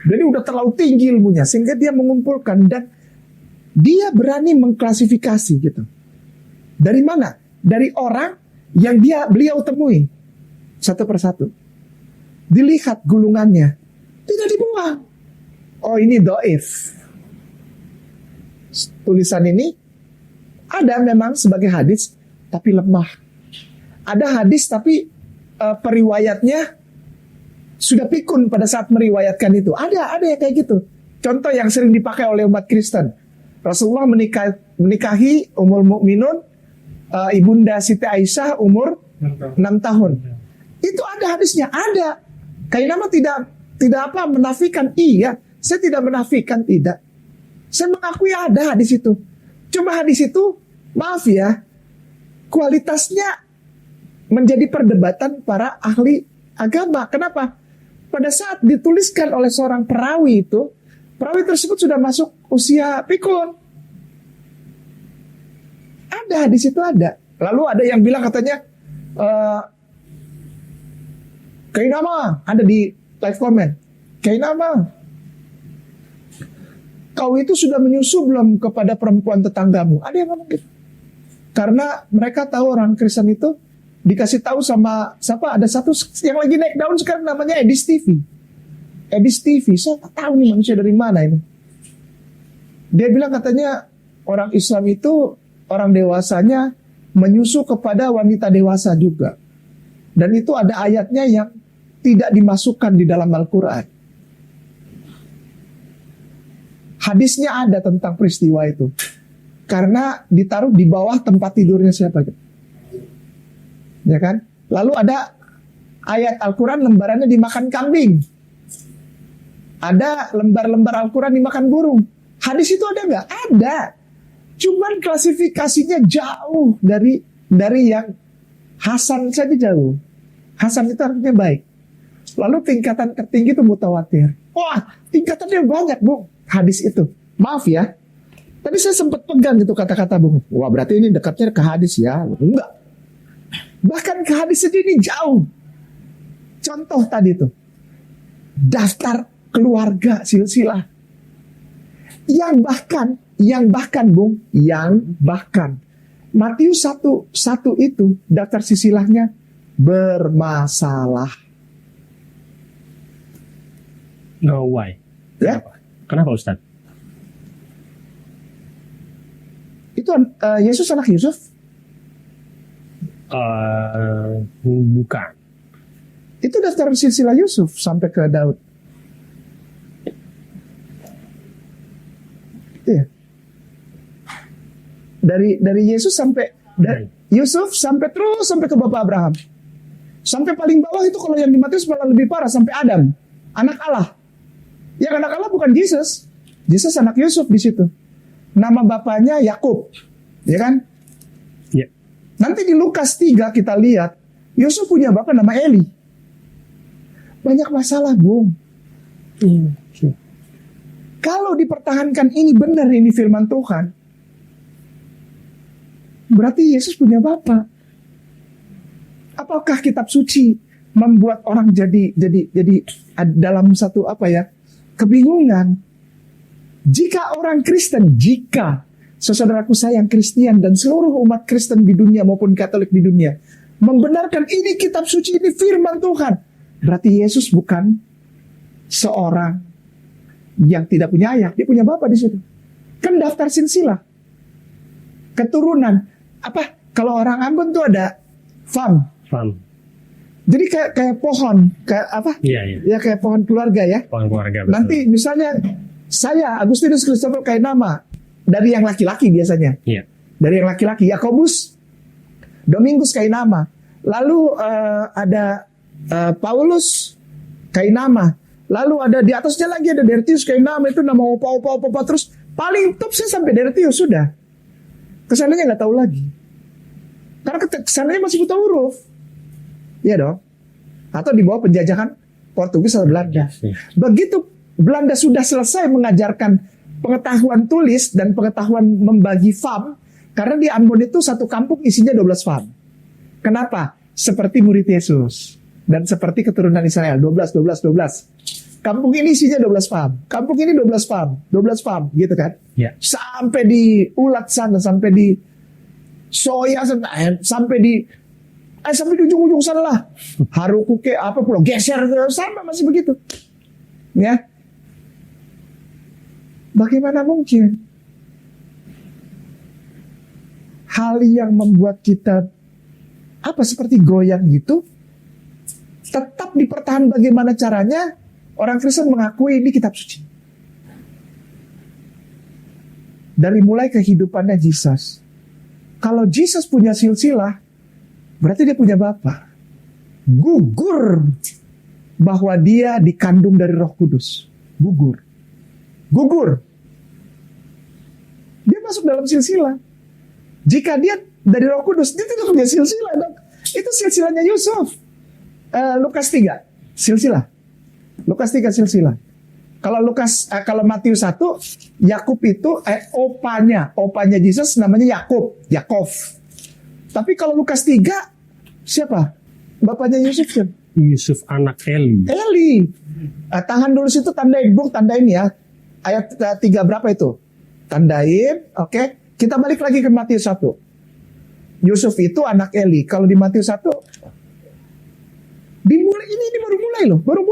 Jadi udah terlalu tinggi ilmunya, sehingga dia mengumpulkan dan dia berani mengklasifikasi gitu. Dari mana? Dari orang yang beliau temui satu persatu. Dilihat gulungannya, tidak dibuang. Oh, ini doif. Tulisan ini ada memang sebagai hadis, tapi lemah. Ada hadis tapi periwayatnya sudah pikun pada saat meriwayatkan itu. Ada yang kayak gitu. Contoh yang sering dipakai oleh umat Kristen. Rasulullah menikahi Ummul Mukminun, ibunda Siti Aisyah umur 6 tahun. Itu ada hadisnya, ada. Kainama tidak menafikan. Iya, saya tidak menafikan, tidak. Saya mengakui ada hadis itu. Cuma hadis itu, maaf ya, kualitasnya menjadi perdebatan para ahli agama. Kenapa? Pada saat dituliskan oleh seorang perawi itu, perawi tersebut sudah masuk usia pikun. Ada hadis itu, ada. Lalu ada yang bilang katanya, Kainama, ada di live comment, Kainama, kau itu sudah menyusu belum kepada perempuan tetanggamu? Ada yang ngomong gitu. Karena mereka tahu orang Kristen itu dikasih tahu sama siapa, ada satu yang lagi naik daun sekarang namanya Edis TV. Edis TV, saya tak tahu nih manusia dari mana ini. Dia bilang katanya orang Islam itu, orang dewasanya menyusu kepada wanita dewasa juga. Dan itu ada ayatnya yang tidak dimasukkan di dalam Al-Quran. Hadisnya ada tentang peristiwa itu. Karena ditaruh di bawah tempat tidurnya siapa? Ya kan? Lalu ada ayat Al-Quran lembarannya dimakan kambing. Ada lembar-lembar Al-Quran dimakan burung. Hadis itu ada nggak? Ada. Cuman klasifikasinya jauh dari yang Hasan saja jauh. Hasan itu artinya baik. Lalu tingkatan tertinggi itu mutawatir. Wah, tingkatannya banyak, Bung. Hadis itu. Maaf ya. Tadi saya sempat pegang gitu kata-kata, Bung. Wah, berarti ini dekatnya ke hadis ya. Enggak. Bahkan ke hadis saja ini jauh. Contoh tadi tuh. Daftar keluarga silsilah. Yang bahkan Bung, Matius 1 itu daftar silsilahnya bermasalah. No, why? Ya? Kenapa Ustaz? Itu Yesus anak Yusuf? Bukan. Itu daftar silsilah Yusuf sampai ke Daud. Iya. Dari Yesus sampai Yusuf sampai terus sampai ke Bapak Abraham. Sampai paling bawah itu kalau yang di Matius malah lebih parah, sampai Adam, anak Allah. Yang anak Allah bukan Yesus. Yesus anak Yusuf di situ. Nama bapaknya Yakub, ya kan? Ya. Nanti di Lukas 3 kita lihat Yusuf punya bapak nama Eli. Banyak masalah, Bung. Kalau dipertahankan ini benar, ini firman Tuhan, berarti Yesus punya bapak. Apakah kitab suci membuat orang jadi dalam satu kebingungan? Jika orang Kristen, saudaraku saya yang Kristen dan seluruh umat Kristen di dunia maupun Katolik di dunia membenarkan ini kitab suci, ini firman Tuhan, berarti Yesus bukan seorang yang tidak punya ayah, dia punya bapak di situ. Kan daftar silsilah. keturunan. Apa? Kalau orang Ambon tuh ada fam. Fam. Jadi kayak pohon, kayak apa? Iya, iya. Ya kayak pohon keluarga ya. Pohon keluarga. Betul. Nanti misalnya saya Agustinus Christopher Kainama dari yang laki-laki biasanya. Iya. Dari yang laki-laki Yakobus Domingus Kainama. Lalu ada Paulus Kainama. Lalu ada di atasnya lagi ada Dertius Kainama, itu nama opa terus paling top saya sampai Dertius sudah. Kesananya nggak tahu lagi. Karena kesananya masih buta huruf. Iya dong. Atau di bawah penjajahan Portugis atau Belanda. Begitu Belanda sudah selesai mengajarkan pengetahuan tulis dan pengetahuan membagi fam, karena di Ambon itu satu kampung isinya 12 fam. Kenapa? Seperti murid Yesus dan seperti keturunan Israel, 12. Kampung ini isinya 12 fam. Kampung ini 12 fam, gitu kan? Ya. Sampai di Ulat sana, sampai di Soya, sampai di ujung-ujung sana lah. Harukuke apa pulau geser sama masih begitu. Ya. Bagaimana mungkin hal yang membuat kita seperti goyang gitu tetap dipertahankan? Bagaimana caranya orang Kristen mengakui ini kitab suci? Dari mulai kehidupannya Yesus. Kalau Yesus punya silsilah, berarti dia punya Bapa. Gugur bahwa dia dikandung dari Roh Kudus. Gugur. Dia masuk dalam silsilah. Jika dia dari Roh Kudus, dia tidak punya silsilah. Itu silsilahnya Yusuf. Lukas 3, silsilah. Lukas 3 silsilah. Kalau Matius 1, Yakub itu opanya Yesus namanya Yakov. Tapi kalau Lukas 3, siapa? Bapaknya Yusuf kan? Yusuf anak Eli. Tahan dulu situ, tandain ya. Ayat 3 berapa itu? Tandain, oke. Kita balik lagi ke Matius 1. Yusuf itu anak Eli. Kalau di Matius 1, dimulai ini baru mulai loh, baru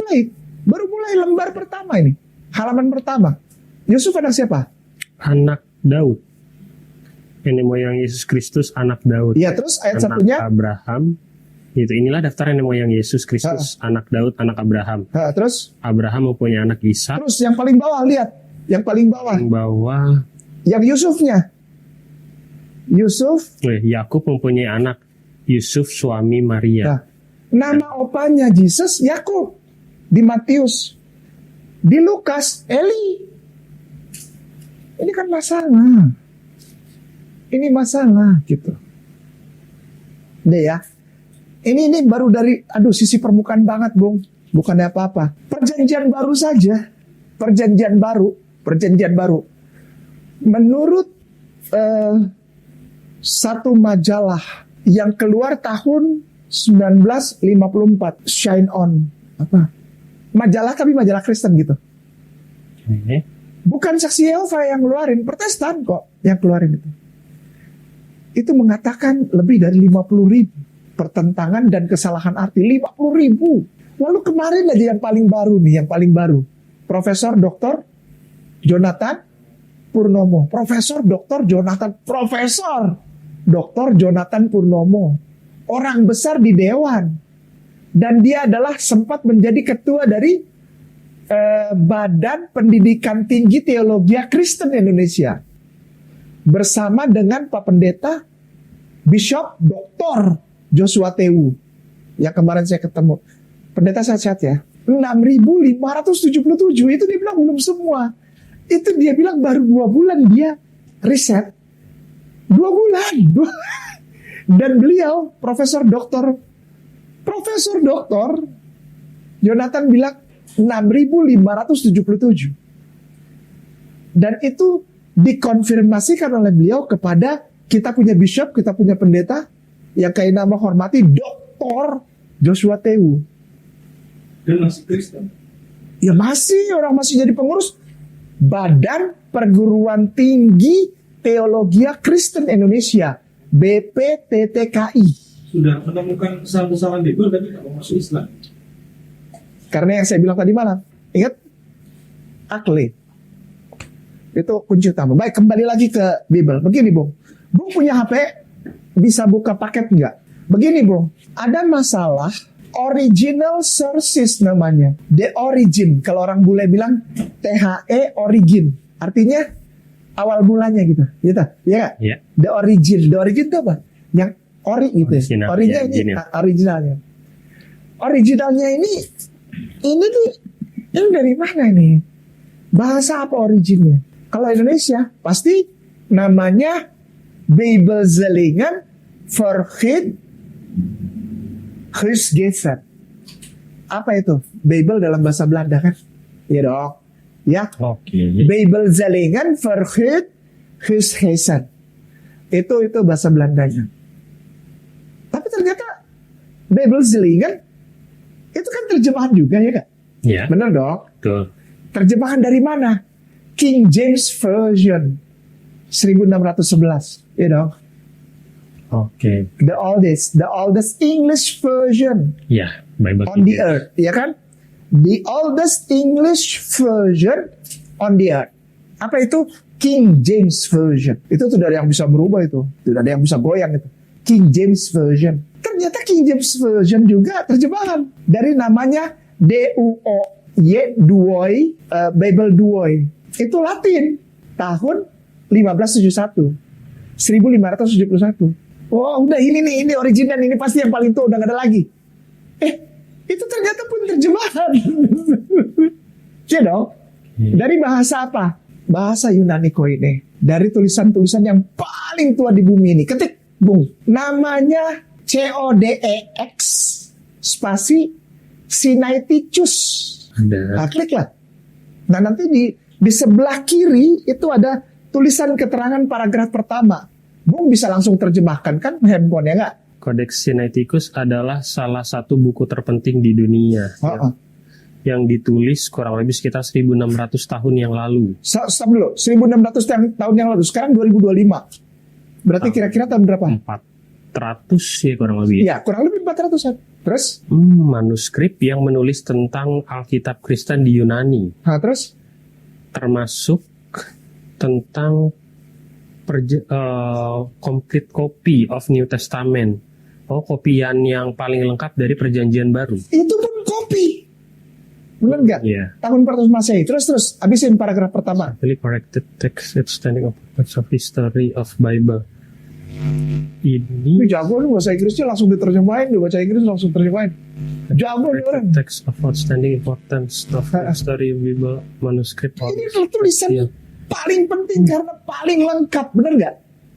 mulai lembar pertama ini, halaman pertama. Yusuf anak siapa? Anak Daud. Nenek moyang Yesus Kristus anak Daud. Iya, terus ayat anak satunya Abraham. Inilah daftar nenek moyang Yesus Kristus, anak Daud, anak Abraham. Terus Abraham mempunyai anak Ishak. Terus yang paling bawah lihat, yang paling bawah. Yang Yusufnya. Yakub mempunyai anak Yusuf suami Maria. Nama opanya Yesus Yakub. Di Matius. Di Lukas Eli. Ini kan masalah. Ini masalah gitu. Deh ya. Ini baru dari sisi permukaan banget, Bung. Bukannya apa-apa. Perjanjian baru saja. Perjanjian baru. Menurut satu majalah yang keluar tahun 1954, Shine On. Majalah tapi majalah Kristen gitu. Bukan Saksi Yehova yang ngeluarin, Protestan kok yang keluarin itu. Itu mengatakan lebih dari 50.000 pertentangan dan kesalahan arti. 50.000. Lalu kemarin aja yang paling baru. Profesor Dr. Jonathan Purnomo. Profesor Dr. Jonathan Purnomo. Orang besar di Dewan. Dan dia adalah sempat menjadi ketua dari Badan Pendidikan Tinggi Teologi Kristen Indonesia. Bersama dengan Pak Pendeta Bishop Dr. Joshua Tewu. Yang kemarin saya ketemu. Pendeta sehat-sehat ya. 6.577 itu dia bilang belum semua. Itu dia bilang baru 2 bulan dia riset. 2 bulan. Dan beliau Profesor Doktor Jonathan bilang 6.577. Dan itu dikonfirmasikan oleh beliau kepada kita punya bishop, kita punya pendeta yang kayak nama hormati Dr. Joshua Tewu. Dan masih Kristen. Ya orang masih jadi pengurus Badan Perguruan Tinggi Teologi Kristen Indonesia, BPTTKI. Sudah menemukan kesalahan-kesalahan Bible tapi tidak mau masuk Islam. Karena yang saya bilang tadi malam, ingat akli itu kunci utama. Baik, kembali lagi ke Bible. Begini, Bung, Bung punya HP, bisa buka paket nggak? Begini Bung, ada masalah original sources namanya. The origin, kalau orang bule bilang THE origin. Artinya awal mulanya gitu. Gitu, ya nggak? Iya. The origin itu apa? Yang ori gitu ya. Original, Original ya, ini, original. originalnya. Originalnya ini nih, ini dari mana ini? Bahasa apa originnya? Kalau Indonesia, pasti namanya Bijbelzelingen Vergeet Gesgeset. Apa itu? Bijbel dalam bahasa Belanda kan? Iya dong. Ya. Oke. Bijbelzelingen Vergeet Gesgeset. Itu bahasa Belandanya. Tapi ternyata Bijbelzelingen itu kan terjemahan juga ya kak? Iya. Bener dong. Betul. Terjemahan dari mana? King James Version 1611. Ya dong. Oke. The oldest English version Ya, Bible on the King James. earth, ya kan? The oldest English version on the earth. Apa itu? King James Version. Itu tidak ada yang bisa berubah itu. Tidak ada yang bisa goyang itu. King James Version. Ternyata King James Version juga terjemahan dari namanya DUOY, Duoy, Bible Duoy. Itu Latin. Tahun 1571. 1571. Oh udah ini original, ini pasti yang paling tua, udah gak ada lagi. Itu ternyata pun terjemahan. Ya dong. Dari bahasa apa? Bahasa Yunani Koine. Dari tulisan-tulisan yang paling tua di bumi ini. Ketik, Bung. Namanya CODEX spasi Sinaiticus. Ada. Nah, klik lah. Nah, nanti di sebelah kiri itu ada tulisan keterangan paragraf pertama. Bung bisa langsung terjemahkan kan handphone ya nggak? Codex Sinaiticus adalah salah satu buku terpenting di dunia yang ditulis kurang lebih sekitar 1600 tahun yang lalu. Stop dulu, 1600 tahun yang lalu. Sekarang 2025. Berarti kira-kira tahun berapa? 400 ya kurang lebih. Iya, kurang lebih 400-an. Terus? Manuskrip yang menulis tentang Alkitab Kristen di Yunani. Nah, terus? Termasuk tentang complete copy of New Testament. Kopian yang paling lengkap dari Perjanjian Baru. Itu pun kopi. Benar nggak? Iya. Tahun 400 Masehi. Terus habisin paragraf pertama. Really corrected text standing of history of Bible. Ini Ini jago nih bahasa Inggrisnya langsung diterjemahin, dia baca Inggris langsung terjemahin. Jago nih orang. text of outstanding importance of history Bible manuscript. Ini adalah tulisan Iya. paling penting karena paling lengkap, benar nggak?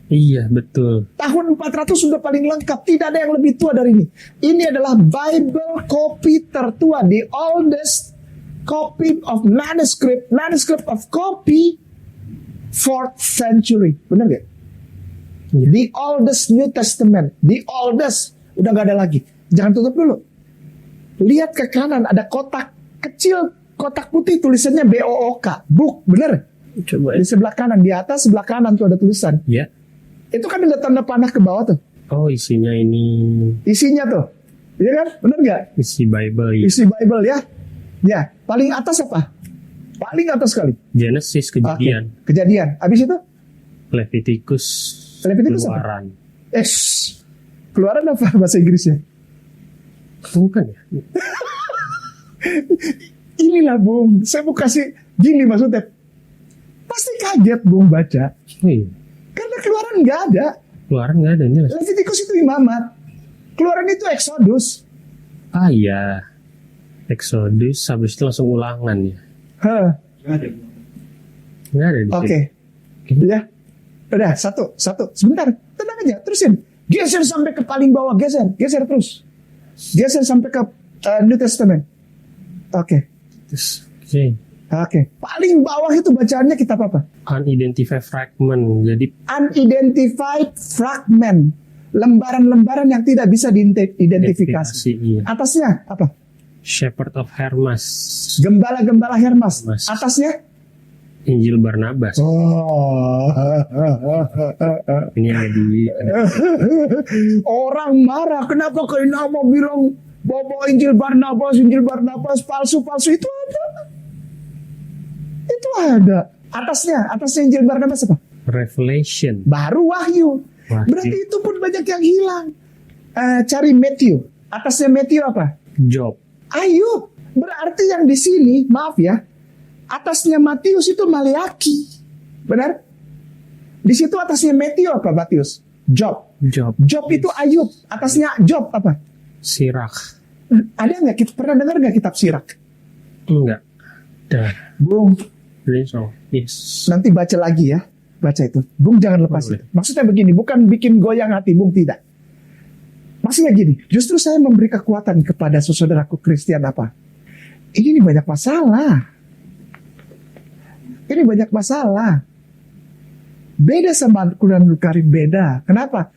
Iya betul. Tahun 400 sudah paling lengkap, tidak ada yang lebih tua dari ini. Ini adalah Bible copy tertua, the oldest copy of manuscript of copy 4th century, benar nggak? Iya. The oldest New Testament, the oldest, udah nggak ada lagi. Jangan tutup dulu. Lihat ke kanan ada kotak kecil, kotak putih tulisannya BOOK, book, bener? Coba. Di sebelah kanan, di atas sebelah kanan tuh ada tulisan. Ya. Itu kan ada tanda panah ke bawah tuh. Oh isinya ini Isinya tuh, iya kan? Bener nggak? isi Bible ya. Isi Bible ya. Ya, paling atas apa? Paling atas sekali. Genesis, Kejadian, Oke, Kejadian. Habis itu Leviticus, Leviticus apa? Keluaran. Keluaran apa bahasa Inggrisnya? Bukan ya? Inilah Bung, saya mau kasih gini maksudnya. Pasti kaget Bung baca. Oh iya. Karena Keluaran nggak ada. Keluaran nggak ada ini. Leviticus itu Imamat. Keluaran itu Exodus. Ah iya. Exodus, habis itu langsung ulangan ya. Hah. Nggak ada di Oke. sini. Ya. Udah, satu. Sebentar, tenang aja, terusin. Geser sampai ke paling bawah, geser terus. Geser sampai ke New Testament. Oke. Terus, oke. Oke. Paling bawah itu bacaannya kitab apa? Unidentified fragment. Jadi Unidentified fragment. Lembaran-lembaran yang tidak bisa diidentifikasi. Iya. Atasnya apa? Shepherd of Hermas. Gembala-gembala Hermas. Hermas. Atasnya? Injil Barnabas. Oh. Ini yang di Orang marah. Kenapa nama bilang bawa Injil Barnabas palsu itu ada. Atasnya Injil Barnabas apa? Revelation. Baru Wahyu. Wahyu. Berarti itu pun banyak yang hilang. Cari Matthew. Atasnya Matthew apa? Job. Ayub. Berarti yang di sini, maaf ya, atasnya Matius itu Maleaki. Benar? Di situ atasnya Matthew apa, Matius? Job. Job itu Ayub. Atasnya Job apa? Sirak. Ada nggak? Kita pernah dengar nggak kitab Sirak? Enggak. Dah. Bung, So, yes. nanti baca lagi ya. Baca itu. Bung jangan lepas Boleh. itu. Maksudnya begini, bukan bikin goyang hati Bung, tidak. Maksudnya gini, justru saya memberi kekuatan kepada saudaraku Kristen apa? Ini banyak masalah. Ini banyak masalah. Beda sama Al-Quranul Karim, beda. Kenapa?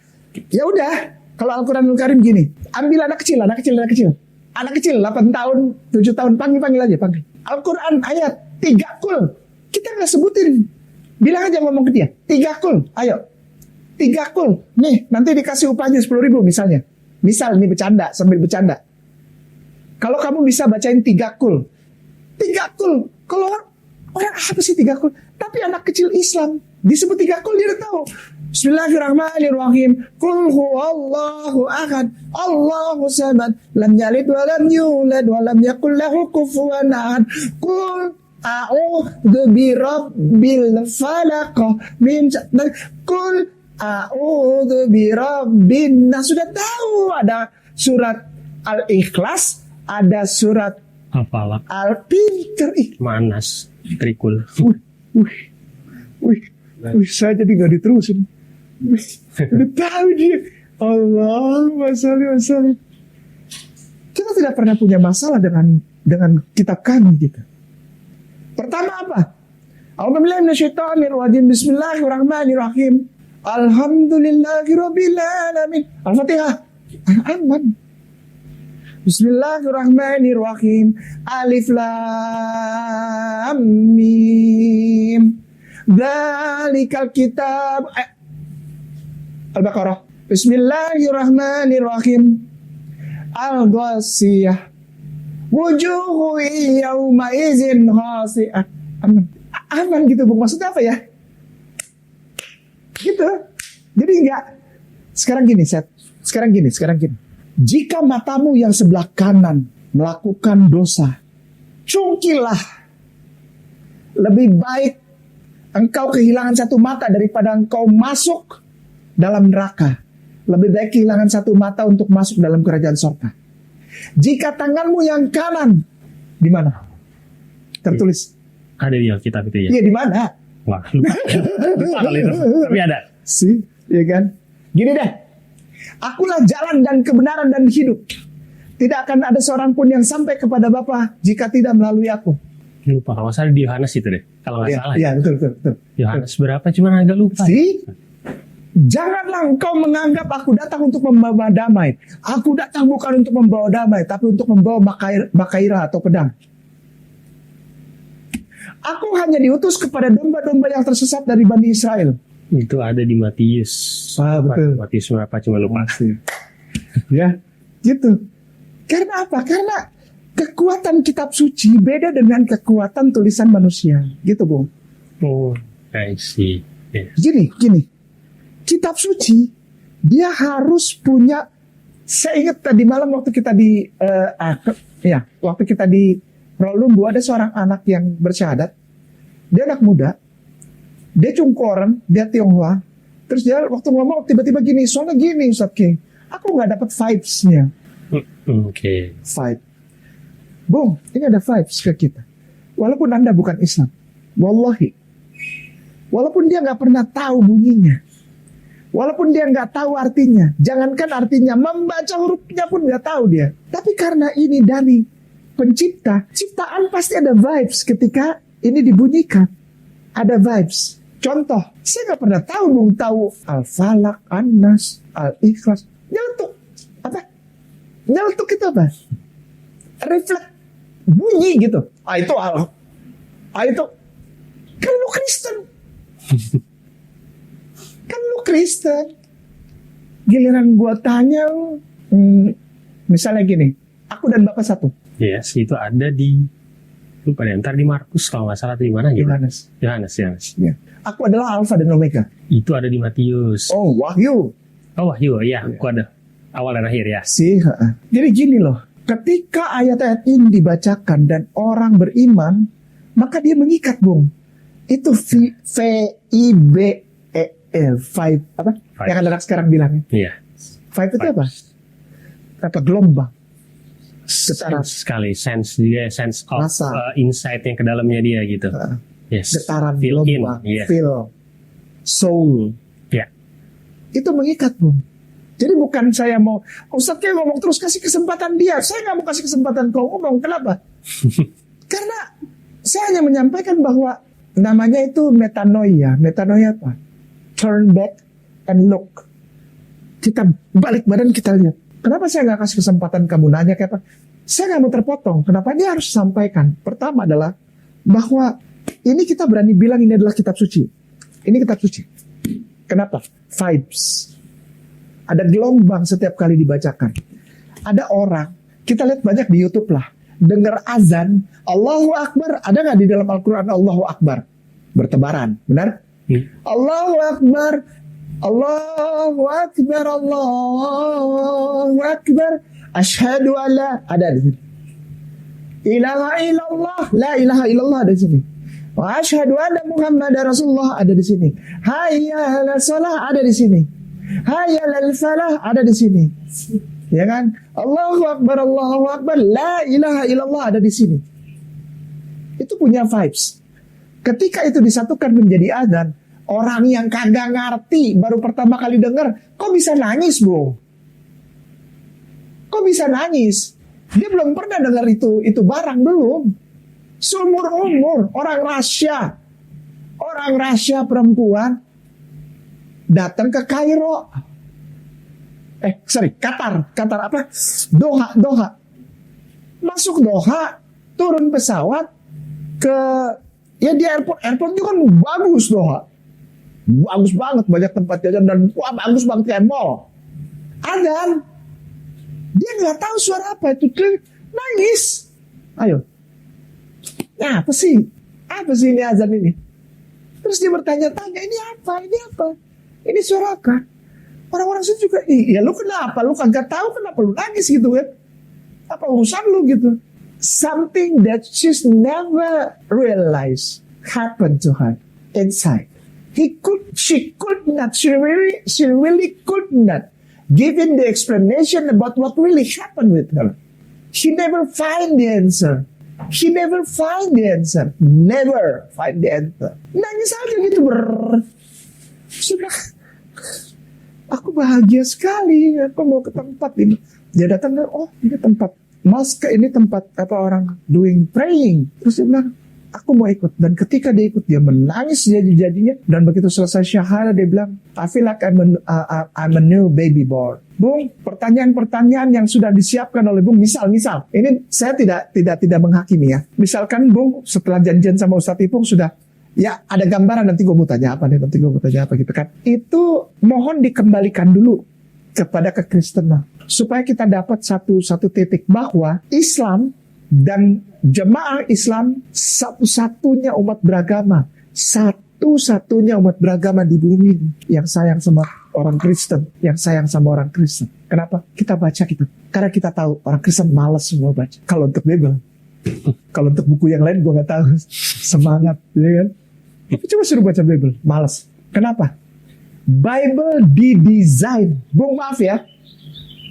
Ya udah, kalau Al-Quranul Karim gini, ambil anak kecil. Anak kecil 8 tahun, 7 tahun, panggil aja. Al-Quran ayat 3 kul. Kita nggak sebutin. Bilang aja ngomong ke dia, 3 kul, ayo. 3 kul. Nih, nanti dikasih upahnya 10.000 misalnya. Misal ini bercanda, sambil bercanda. Kalau kamu bisa bacain 3 kul. 3 kul. Kalau orang apa sih 3 kul? Tapi anak kecil Islam disebut 3 kul, dia udah tahu. Bismillahirrahmanirrahim. Qul huwallahu ahad. Allahu samad. Lam yalid wa lam yulad wa lam yakul lahu kufuwan ahad. Qul a'udzu birabbil falaq min qul a'udzu birabbin nas. Sudah tahu ada surat Al-Ikhlas, ada surat Al-Falaq. Al-Pinter. Manas. Trikul. Wih, saya jadi nggak diterusin. Udah tahu dia. Allah, masalah. Kita tidak pernah punya masalah dengan kitab kami gitu. Pertama apa? A'udzubillahi minasyaitonirrajim. Bismillahirrahmanirrahim. Alhamdulillahirabbil alamin. Al-Fatihah. Aman. Bismillahirrahmanirrahim. Alif lam mim. Dzalikal kitab. Al-Baqarah. Bismillahirrahmanirrahim. Al-Ghasyiyah. Wujuhu yawma izin khasi'ah. Aman gitu, Bung. Maksudnya apa ya? Gitu. Jadi enggak. Sekarang gini. Jika matamu yang sebelah kanan melakukan dosa, cungkilah. Lebih baik engkau kehilangan satu mata daripada engkau masuk dalam neraka. Lebih baik kehilangan satu mata untuk masuk dalam kerajaan surga. Jika tanganmu yang kanan, di mana? Tertulis. Ada di Alkitab itu ya? Iya, di mana? Wah, lupa. Lupa kali itu. Tapi ada. Sih, ya kan? Gini deh. Akulah jalan dan kebenaran dan hidup. Tidak akan ada seorang pun yang sampai kepada Bapa jika tidak melalui aku. Lupa, kalau salah di Yohanes itu deh. Kalau nggak salah. Iya, betul. Yohanes berapa? Cuman agak lupa. Sih? Janganlah engkau menganggap aku datang untuk membawa damai. Aku datang bukan untuk membawa damai, tapi untuk membawa makaira atau pedang. Aku hanya diutus kepada domba-domba yang tersesat dari Bani Israel. Itu ada di Matius. Betul. Matius berapa? Cuma lupa. Ya, gitu. Karena apa? Karena kekuatan kitab suci beda dengan kekuatan tulisan manusia. Gitu, Bung. Oh, I see. Yes. Gini. Kitab suci, dia harus punya. Saya ingat tadi malam waktu kita waktu kita di Rolumbu, ada seorang anak yang bersyahadat. Dia anak muda, dia Cungkoren, dia Tionghoa. Terus dia waktu ngomong tiba-tiba gini, soalnya gini Ustaz King, aku nggak dapat vibes-nya. Oke. Vibe. Bung, ini ada vibes ke kita. Walaupun Anda bukan Islam, wallahi, walaupun dia nggak pernah tahu bunyinya, walaupun dia nggak tahu artinya, jangankan artinya, membaca hurufnya pun nggak tahu dia. Tapi karena ini dari pencipta, ciptaan pasti ada vibes ketika ini dibunyikan. Ada vibes. Contoh, saya nggak pernah tahu, Bung, tahu Al-Falaq, An-Nas, Al-Ikhlas. Nyeletuk. Apa? Nyeletuk itu apa? Refleks. Bunyi gitu. Itu kan lu Kristen. Kan lu Kristen. Giliran gua tanya, misalnya gini, aku dan Bapak satu. Yes, itu ada di lupa deh, ntar di Markus kalau nggak salah atau di mana gitu. Yohanes. Yohanes. Ya. Aku adalah Alfa dan Omega. Itu ada di Matius. Oh, Wahyu. Oh, Wahyu, iya, aku ada awal dan akhir ya. Jadi gini loh, ketika ayat-ayat ini dibacakan dan orang beriman, maka dia mengikat, Bung. Itu VIBE, five apa? Five. Yang anak sekarang bilangnya. Iya. Five itu apa? Apa gelombang? Getaran. Sense sekali, sense juga, sense of Rasa. insight yang ke dalamnya dia gitu. Yes. Getaran Feel in, gelombang, iya. feel, soul. Ya. Itu mengikat, Bung. Jadi bukan saya mau, Ustadz kayak ngomong terus, kasih kesempatan dia. Saya nggak mau kasih kesempatan kau ngomong. Kenapa? Karena saya hanya menyampaikan bahwa namanya itu metanoia. Metanoia apa? Turn back and look. Kita balik badan, kita lihat. Kenapa saya nggak kasih kesempatan kamu nanya kayak apa? Saya nggak mau terpotong. Kenapa? Dia harus sampaikan. Pertama adalah bahwa ini kita berani bilang ini adalah kitab suci. Ini kitab suci. Kenapa? Vibes. Ada gelombang setiap kali dibacakan. Ada orang, kita lihat banyak di YouTube lah, dengar azan, Allahu Akbar, ada nggak di dalam Al-Quran Allahu Akbar? Bertebaran, benar? Allahu Akbar, Allahu Akbar, Allahu Akbar, Ashhadu an la, ada di sini. Ilaha illallah, la ilaha illallah ada di sini. Wa asyhadu anna Muhammadar Rasulullah ada di sini. Hayya 'alas shalah ada di sini. Hayya 'alal falah ada di sini. Ya kan? Allahu Akbar, Allahu Akbar, la ilaha illallah ada di sini. Itu punya vibes. Ketika itu disatukan menjadi azan, orang yang kagak ngerti baru pertama kali dengar, kok bisa nangis, Bro? Kok bisa nangis? Dia belum pernah dengar itu barang, belum. Seumur umur orang Rasya perempuan datang ke Kairo. Qatar apa? Doha. Masuk Doha, turun pesawat ke ya di airport itu kan bagus Doha. Bagus banget, banyak tempat jajan dan wah bagus banget kayak mall. Azan. Dia nggak tahu suara apa itu, nangis. Ayo. Nah, apa sih ini azan ini? Terus dia bertanya-tanya, ini apa? Ini suara apa? Orang-orang situ juga, ya lu kenapa? Lu kagak tahu kenapa lu nangis gitu kan? Apa urusan lu gitu? Something that she's never realized happened to her inside. She really could not given the explanation about what really happened with her. She never find the answer. Never find the answer. Nangis aja gitu sudah. Aku bahagia sekali. Aku mau ke tempat ini. Dia datang, oh ini tempat mosque, ini tempat apa orang doing praying. Terus dia bilang, aku mau ikut. Dan ketika dia ikut, dia menangis jadinya. Dan begitu selesai syahadah, dia bilang, I feel like I'm a new baby born. Bung, pertanyaan-pertanyaan yang sudah disiapkan oleh Bung, misal, ini saya tidak menghakimi ya. Misalkan Bung setelah janjian sama Ustadz Ipung sudah, ya ada gambaran nanti gue mau tanya apa gitu kan. Itu mohon dikembalikan dulu kepada kekristenan supaya kita dapat satu titik bahwa Islam dan jemaah Islam satu-satunya umat beragama di bumi yang sayang sama orang Kristen, yang sayang sama orang Kristen. Kenapa? Kita baca gitu. Karena kita tahu orang Kristen malas semua baca. Kalau untuk Bible, kalau untuk buku yang lain gue nggak tahu. Semangat, ya kan? Tapi coba suruh baca Bible, malas. Kenapa? Bible didesain, Bung maaf ya,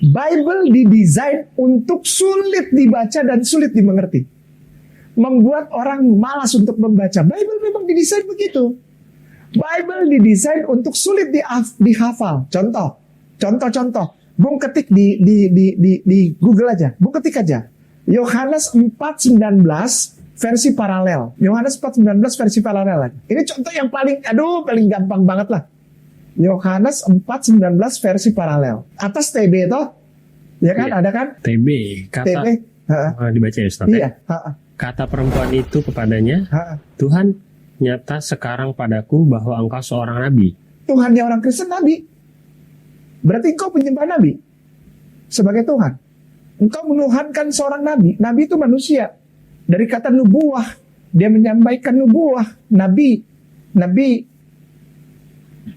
Bible didesain untuk sulit dibaca dan sulit dimengerti. Membuat orang malas untuk membaca. Bible memang didesain begitu. Bible didesain untuk sulit dihafal. Contoh. Bung ketik di Google aja. Bung ketik aja. Yohanes 4:19 versi paralel. Yohanes 4:19 versi paralel. Ini contoh yang paling gampang banget lah. Yohanes 4:19 versi paralel. Atas TB toh? Ya kan, ada kan? TB, kata dibaca ya Ustaz. Iya, kata perempuan itu kepadanya, Tuhan, nyata sekarang padaku bahwa engkau seorang nabi. Tuhannya orang Kristen nabi. Berarti engkau penyembah nabi sebagai Tuhan. Engkau menuhankan seorang nabi. Nabi itu manusia Dari kata nubuah, dia menyampaikan nubuah, nabi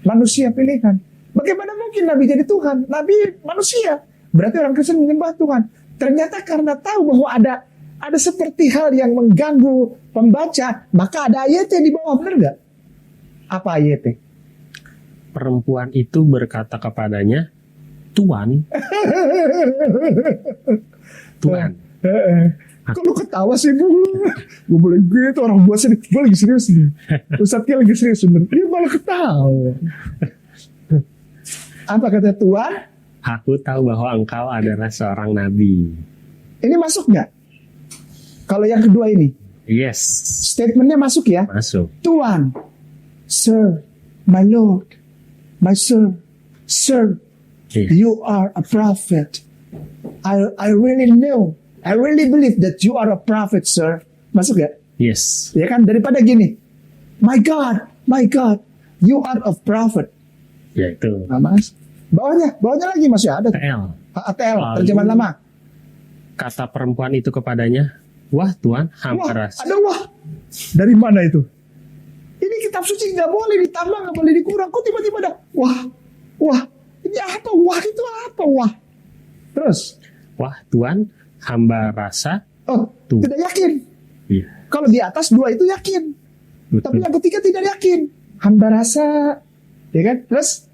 manusia pilihan. Bagaimana mungkin nabi jadi Tuhan? Nabi manusia. Berarti orang Kristen menyembah Tuhan. Ternyata karena tahu bahwa ada seperti hal yang mengganggu pembaca, maka ada ayatnya di bawah, benar nggak? Apa ayatnya? Perempuan itu berkata kepadanya, Tuan, Tuan. Kok lu ketawa sih, Bu? Gue boleh gitu, orang buat sedih. Gue lagi serius nih. Ustadznya lagi serius bener. Dia malah ketawa. Apa kata Tuhan? Aku tahu bahwa engkau adalah seorang nabi. Ini masuk nggak? Kalau yang kedua ini, Yes, statementnya masuk ya. masuk. Tuan, Sir, my Lord, my Sir, Sir, Iya. you are a prophet. I really know, I really believe that you are a prophet, sir. Masuk ya? Yes. Ya kan, daripada gini, my God, you are a prophet. Ya itu. Nah, Mas, bawahnya lagi masih ada. TL. ATL, Lalu- terjemahan lama. Kata perempuan itu kepadanya, wah Tuan, Wah, hampir ada wah. Dari mana itu? Ini kitab suci nggak boleh ditambah, nggak boleh dikurang. Kok tiba-tiba ada wah. Ini apa? Wah itu apa? Wah. Terus, Wah Tuan, hamba rasa. oh, Tuh. tidak yakin. Iya, Kalau di atas dua itu yakin. Tapi betul. yang ketiga tidak yakin. Hamba rasa, ya kan? Terus,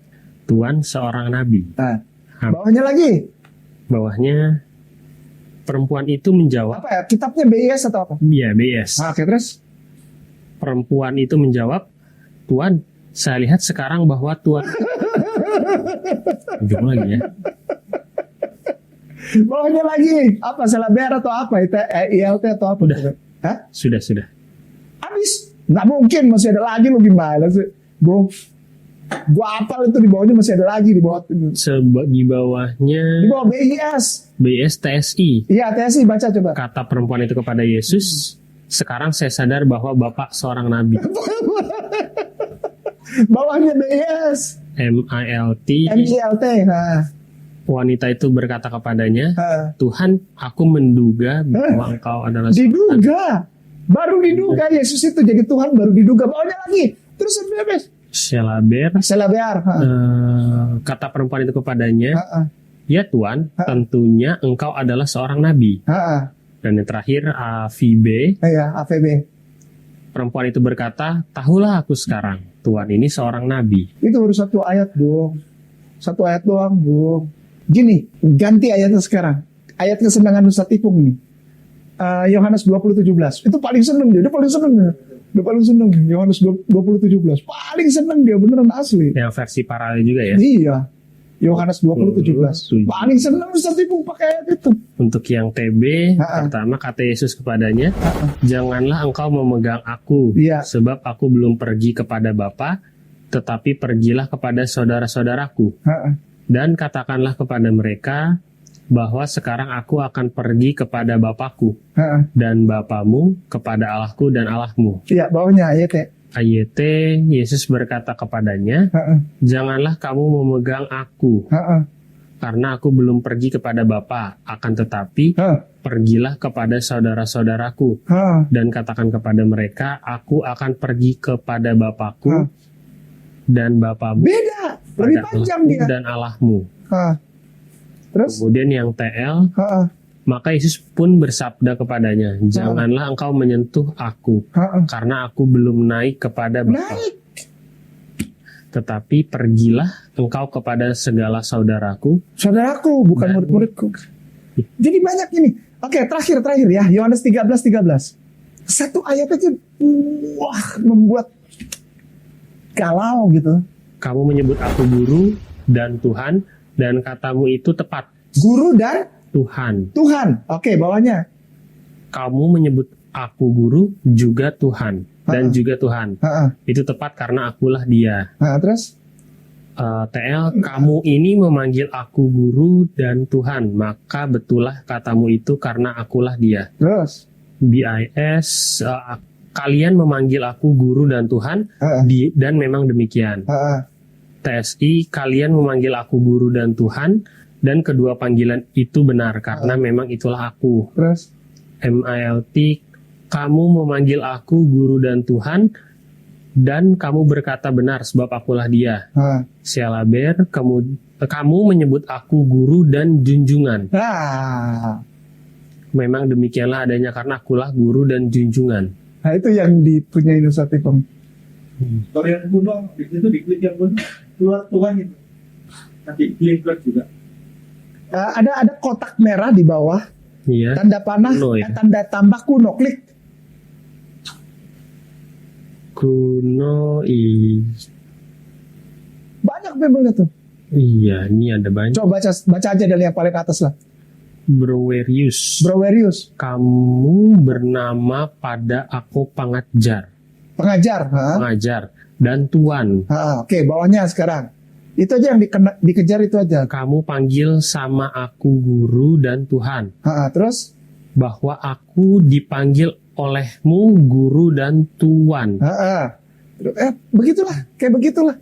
Tuan seorang nabi. nah, Ham- bawahnya lagi. Bawahnya, perempuan itu menjawab, Apa ya? Kitabnya BIS atau apa? ya BS. Nah, oke, terus. Perempuan itu menjawab, Tuan, saya lihat sekarang bahwa Tuan. Ujung lagi ya. Bawahnya lagi. Apa? Selaber atau apa? ILT atau apa? Udah. Hah? Sudah. Habis. Nggak mungkin masih ada lagi, lu gimana sih? Gua apal itu di bawahnya masih ada lagi di bawah. Di Di bawahnya bawah BIS. BS TSI. Iya, TSI baca coba. Kata perempuan itu kepada Yesus, sekarang saya sadar bahwa Bapak seorang nabi. Bawahnya BIS. MILT. MILT. Nah, Wanita itu berkata kepadanya, nah. Tuhan, aku menduga bahwa engkau adalah seorang nabi." Diduga. Baru diduga Yesus itu jadi Tuhan, baru diduga. Bawahnya lagi. Terus habis. Selaber. Selaber. Kata perempuan itu kepadanya, ya Tuan, tentunya engkau adalah seorang nabi. Dan yang terakhir, AVB, Ya, AVB. perempuan itu berkata, tahulah aku sekarang, Tuhan ini seorang nabi. Itu baru satu ayat, Bung. Satu ayat doang, Bung. Gini, ganti ayatnya sekarang. Ayat kesenangan Ustadz Ipung nih. Yohanes 20:17. Itu paling seneng dia. Dia paling seneng dia. Dia paling seneng. Yohanes 20:17. Paling seneng dia, beneran asli. Yang versi paralel juga ya. Iya. Yohanes 20:17. Paling seneng Ustadz Ipung pakai ayat itu. Untuk yang TB, pertama kata Yesus kepadanya, janganlah engkau memegang aku, Iya. sebab aku belum pergi kepada Bapa, tetapi pergilah kepada saudara-saudaraku. Dan katakanlah kepada mereka bahwa sekarang aku akan pergi kepada Bapakku dan Bapamu, kepada Allahku dan Allahmu. Iya, bawahnya ayatnya. AYT, Yesus berkata kepadanya, janganlah kamu memegang aku, karena aku belum pergi kepada Bapa, akan tetapi pergilah kepada saudara-saudaraku dan katakan kepada mereka, aku akan pergi kepada Bapakku dan Bapamu, Beda. Lebih pada panjang Allahku dia. dan Allahmu. Terus? Kemudian yang TL, maka Yesus pun bersabda kepadanya, janganlah engkau menyentuh aku, karena aku belum naik kepada Bapa. Naik. Tetapi pergilah engkau kepada segala saudaraku. Saudaraku, bukan Dan- murid-muridku. Jadi banyak ini. Oke, terakhir ya. Yohanes 13:13. Satu ayat aja, wah, membuat galau gitu. Kamu menyebut aku guru dan Tuhan, dan katamu itu tepat, Guru dan Tuhan. Tuhan. Oke, bawahnya. Kamu menyebut aku guru juga Tuhan, dan juga Tuhan. Itu tepat karena akulah dia. Terus? TL, kamu ini memanggil aku guru dan Tuhan, maka betullah katamu itu karena akulah dia. Terus? BIS, kalian memanggil aku guru dan Tuhan, dan memang demikian. TSI, kalian memanggil aku guru dan Tuhan, dan kedua panggilan itu benar, karena memang itulah aku. Terus? MILT, Kamu memanggil aku guru dan Tuhan, dan kamu berkata benar sebab akulah dia. Sialaber, kamu menyebut aku guru dan junjungan. Memang demikianlah adanya karena akulah guru dan junjungan. Nah itu yang dipunyai Ustaz Ipong. Kalau yang kuno itu diklik yang kuno keluar Tuhan itu. Nanti klik juga. Ada kotak merah di bawah. Iya. Tanda panah, Kuno, ya? tanda tambah kuno, klik. Kuno Banyak Bible tuh. Iya, ini ada banyak. Coba baca aja dari yang paling atas lah. Browerius. Kamu bernama pada aku pengajar. Pengajar. Dan Tuan. Oke, bawahnya sekarang. Itu aja yang dikejar itu aja. Kamu panggil sama aku guru dan Tuhan. Terus? Bahwa aku dipanggil olehmu guru dan Tuan. Begitulah, kayak begitulah.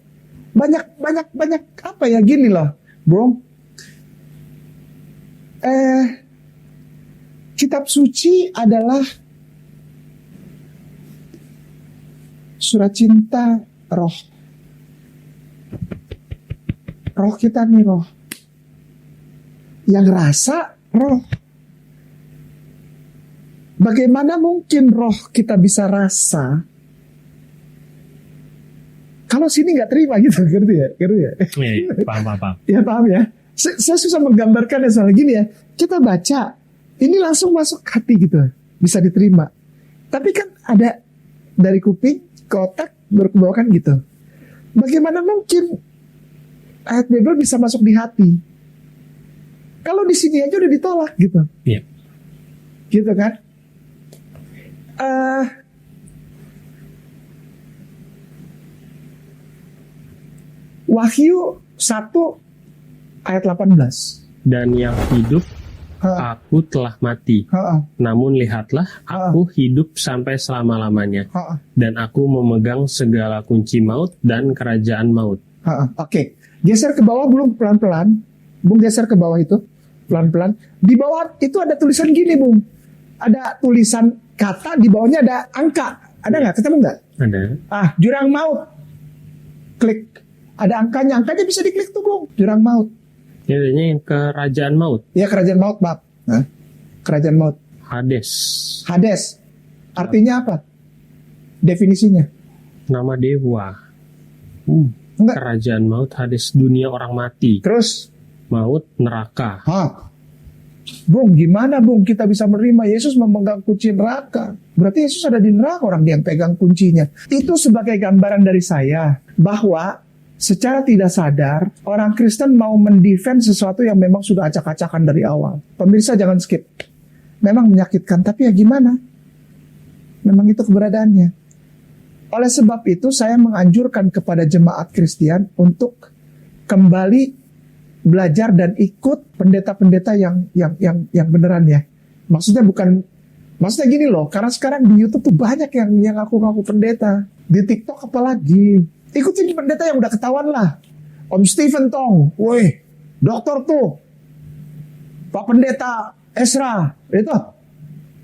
Banyak apa ya gini loh, Bung. Kitab suci adalah surat cinta roh. Roh kita nih roh. Yang rasa roh. Bagaimana mungkin roh kita bisa rasa kalau sini nggak terima gitu, ngerti ya? Iya, paham. Ya paham ya. Saya susah menggambarkan ya soalnya gini ya. Kita baca, ini langsung masuk hati gitu, bisa diterima. Tapi kan ada dari kuping ke otak berkebawakan gitu. Bagaimana mungkin ayat Bible bisa masuk di hati? Kalau di sini aja udah ditolak gitu. Iya. Gitu kan? Wahyu 1 ayat 18. Dan yang hidup aku telah mati. Namun lihatlah, aku hidup sampai selama-lamanya. Dan aku memegang segala kunci maut dan kerajaan maut. Oke. Geser ke bawah belum pelan-pelan. Bung geser ke bawah itu pelan-pelan. Di bawah itu ada tulisan gini, Bung. Ada tulisan kata, di bawahnya ada angka. Ada nggak? Ketemu nggak? Ada. Jurang maut. Klik. Ada angkanya. Angkanya bisa diklik tuh, Bung. Jurang maut. Ini adanya yang kerajaan maut. Ya, kerajaan maut, Bab. Kerajaan maut. Hades. Artinya apa? Definisinya. Nama dewa. Enggak. Kerajaan maut, Hades, dunia orang mati. Terus? Maut, neraka. Bung, gimana Bung kita bisa menerima Yesus memegang kunci neraka? Berarti Yesus ada di neraka, orang dia yang pegang kuncinya. Itu sebagai gambaran dari saya bahwa secara tidak sadar orang Kristen mau mendefend sesuatu yang memang sudah acak-acakan dari awal. Pemirsa jangan skip. Memang menyakitkan, tapi ya gimana? Memang itu keberadaannya. Oleh sebab itu saya menganjurkan kepada jemaat Kristen untuk kembali belajar dan ikut pendeta-pendeta yang beneran ya. Maksudnya gini loh, karena sekarang di YouTube tuh banyak yang ngaku-ngaku pendeta. Di TikTok apalagi. Ikutin pendeta yang udah ketahuan lah. Om Stephen Tong, woi, dokter tuh. Pak Pendeta Esra, itu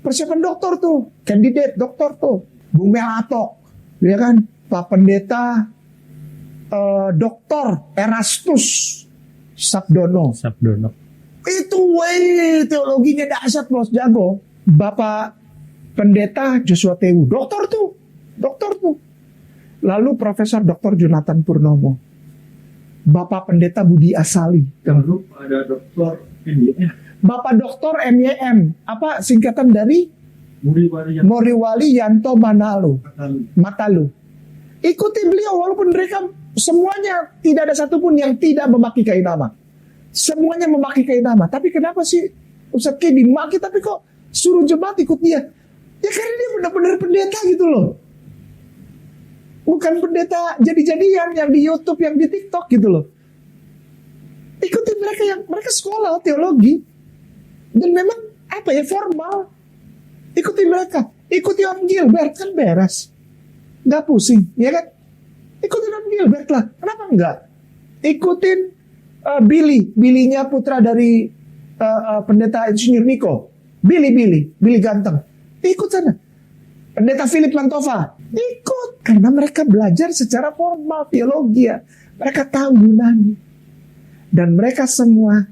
persiapan dokter tuh, kandidat dokter tuh. Bung Melatok, ya kan? Pak Pendeta Doktor Erastus Sabdono. Itu teologinya dahsyat bos, jago. Bapak Pendeta Joshua Tewu, dokter tuh. Lalu Profesor Dr. Jonathan Purnomo. Bapak Pendeta Budi Asali. Lalu ada Dr. MYM. Bapak Dr. MYM. Apa singkatan dari? Moriwali Yanto Matalu. Ikuti beliau walaupun mereka semuanya tidak ada satupun yang tidak memakai nama. Semuanya memakai nama. Tapi kenapa sih Ustadz Ki dimaki tapi kok suruh jemaat ikut dia? Ya karena dia benar-benar pendeta gitu loh. Bukan pendeta jadi-jadian yang di YouTube, yang di TikTok gitu loh. Ikuti mereka sekolah teologi. Dan memang formal. Ikuti mereka. Ikuti Om Gilbert kan beres. Gak pusing, ya kan? Ikutin Om Gilbert lah. Kenapa enggak? Ikutin Billy-nya putra dari pendeta Insinyur Niko. Billy ganteng. Ikut sana. Pendeta Philip Mantova ikut karena mereka belajar secara formal teologi ya. Mereka tahu Yunani. Dan mereka semua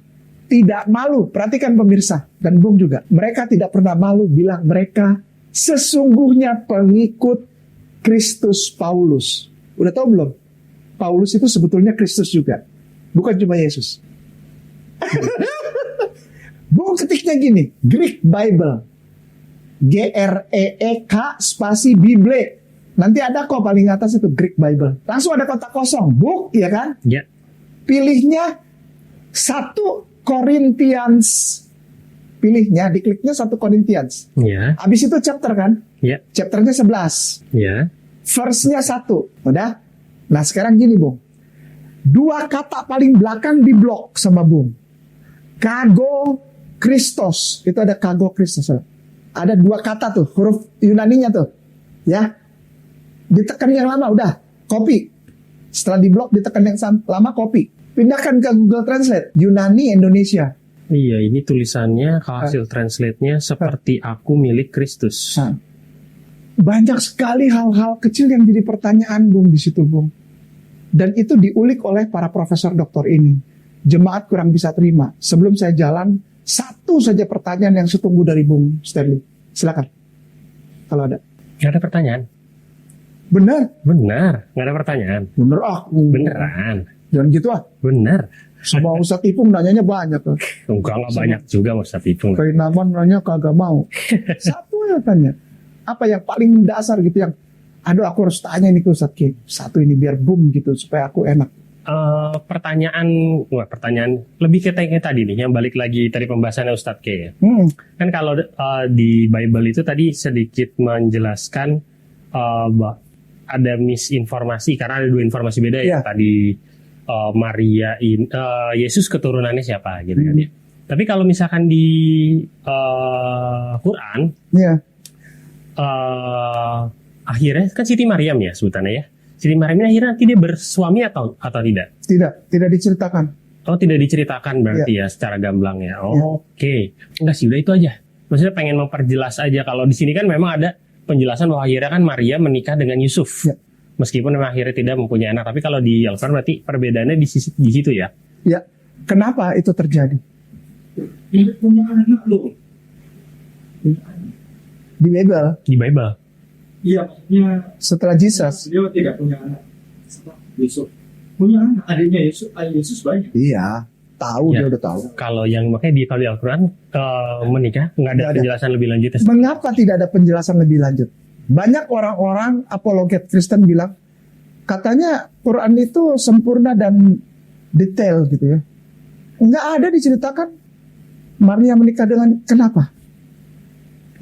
tidak malu. Perhatikan pemirsa dan Bung juga. Mereka tidak pernah malu bilang mereka sesungguhnya pengikut Kristus Paulus. Udah tahu belum? Paulus itu sebetulnya Kristus juga. Bukan cuma Yesus. Bung ketiknya gini, Greek Bible. GREEK spasi Bible. Nanti ada kok paling atas itu Greek Bible. Langsung ada kotak kosong, book, ya kan? Ya. Pilihnya 1 Corinthians. Pilihnya, dikliknya 1 Corinthians. Ya. Habis itu chapter kan? Ya. Chapternya 11. Ya. Verse-nya 1. Udah? Nah sekarang gini Bung. 2 kata paling belakang di blok sama Bung. Kago Kristos. Itu ada kago Kristos. Ada 2 kata tuh, huruf Yunaninya tuh. Ya. Ditekan yang lama, udah. Copy. Setelah di blok, ditekan yang lama, copy. Pindahkan ke Google Translate. Yunani Indonesia. Iya, ini tulisannya hasil translate-nya seperti aku milik Kristus. Nah, banyak sekali hal-hal kecil yang jadi pertanyaan Bung di situ Bung. Dan itu diulik oleh para profesor doktor ini. Jemaat kurang bisa terima. Sebelum saya jalan, 1 saja pertanyaan yang saya tunggu dari Bung Stanley. Silakan. Kalau ada. Gak ada pertanyaan. Benar. Benar, gak ada pertanyaan. Bener Beneran. Jangan gitu ah. Bener. Sama Ustadz Ipung nanyanya banyak. Enggak banyak juga Ustadz Ipung. Kainaman nanya kagak mau. 1 ya tanya. Apa yang paling mendasar gitu yang aduh aku harus tanya ini ke Ustadz Ki. 1 ini biar boom gitu supaya aku enak. Pertanyaan lebih ke tadi nih, yang balik lagi tadi pembahasannya Ustadz K ya. Kan kalau di Bible itu tadi sedikit menjelaskan ada misinformasi karena ada 2 informasi beda ya. Tadi Maria Yesus keturunannya siapa gitu kan ya. Tapi kalau misalkan di Quran akhirnya kan Siti Maryam ya sebutannya ya. Siti Maryam ini akhirnya nanti dia bersuami atau tidak? Tidak diceritakan. Oh, tidak diceritakan berarti ya secara gamblang ya. Oke. Enggak sih, udah itu aja. Maksudnya pengen memperjelas aja kalau di sini kan memang ada penjelasan bahwa akhirnya kan Maria menikah dengan Yusuf. Meskipun memang akhirnya tidak mempunyai anak, tapi kalau di Al-Quran berarti perbedaannya di situ ya. Ya. Kenapa itu terjadi? Dia punya anak loh. Di Bible. Di Bible. Iya, maksudnya Setelah Jesus. beliau tidak punya anak. Setelah Yusuf punya anak, adiknya Yesus banyak. Iya, tahu Ya. dia udah tahu. Kalau yang makanya di Al-Quran menikah nggak ada Nggak ada. penjelasan lebih lanjut. Mengapa tidak ada penjelasan lebih lanjut? Banyak orang-orang apologet Kristen bilang katanya Quran itu sempurna dan detail gitu ya. Nggak ada diceritakan Maria menikah dengan kenapa?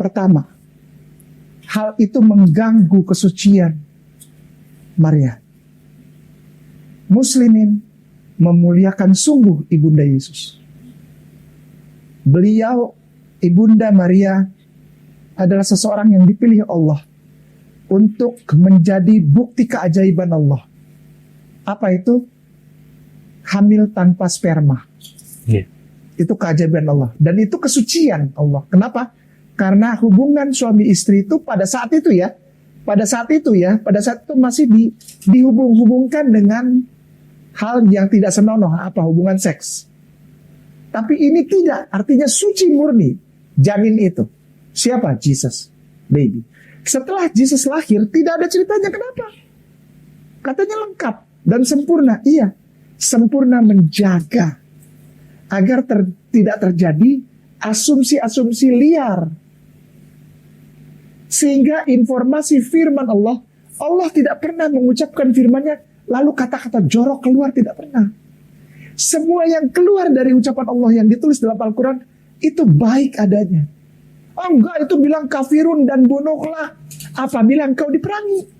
Pertama, hal itu mengganggu kesucian Maria. Muslimin memuliakan sungguh Ibunda Yesus. Beliau, Ibunda Maria, adalah seseorang yang dipilih Allah untuk menjadi bukti keajaiban Allah. Apa itu? Hamil tanpa sperma. Itu keajaiban Allah. Dan itu kesucian Allah. Kenapa? Karena hubungan suami istri itu pada saat itu masih dihubung-hubungkan dengan hal yang tidak senonoh, apa hubungan seks. Tapi ini tidak, artinya suci murni janin itu. Siapa? Jesus, baby. Setelah Jesus lahir, tidak ada ceritanya kenapa. Katanya lengkap dan sempurna. Iya, sempurna menjaga agar tidak terjadi asumsi-asumsi liar. Sehingga informasi firman Allah tidak pernah mengucapkan firman-Nya lalu kata-kata jorok keluar, tidak pernah. Semua yang keluar dari ucapan Allah yang ditulis dalam Al-Quran itu baik adanya. Oh enggak, itu bilang kafirun dan bunuhlah apabila engkau diperangi.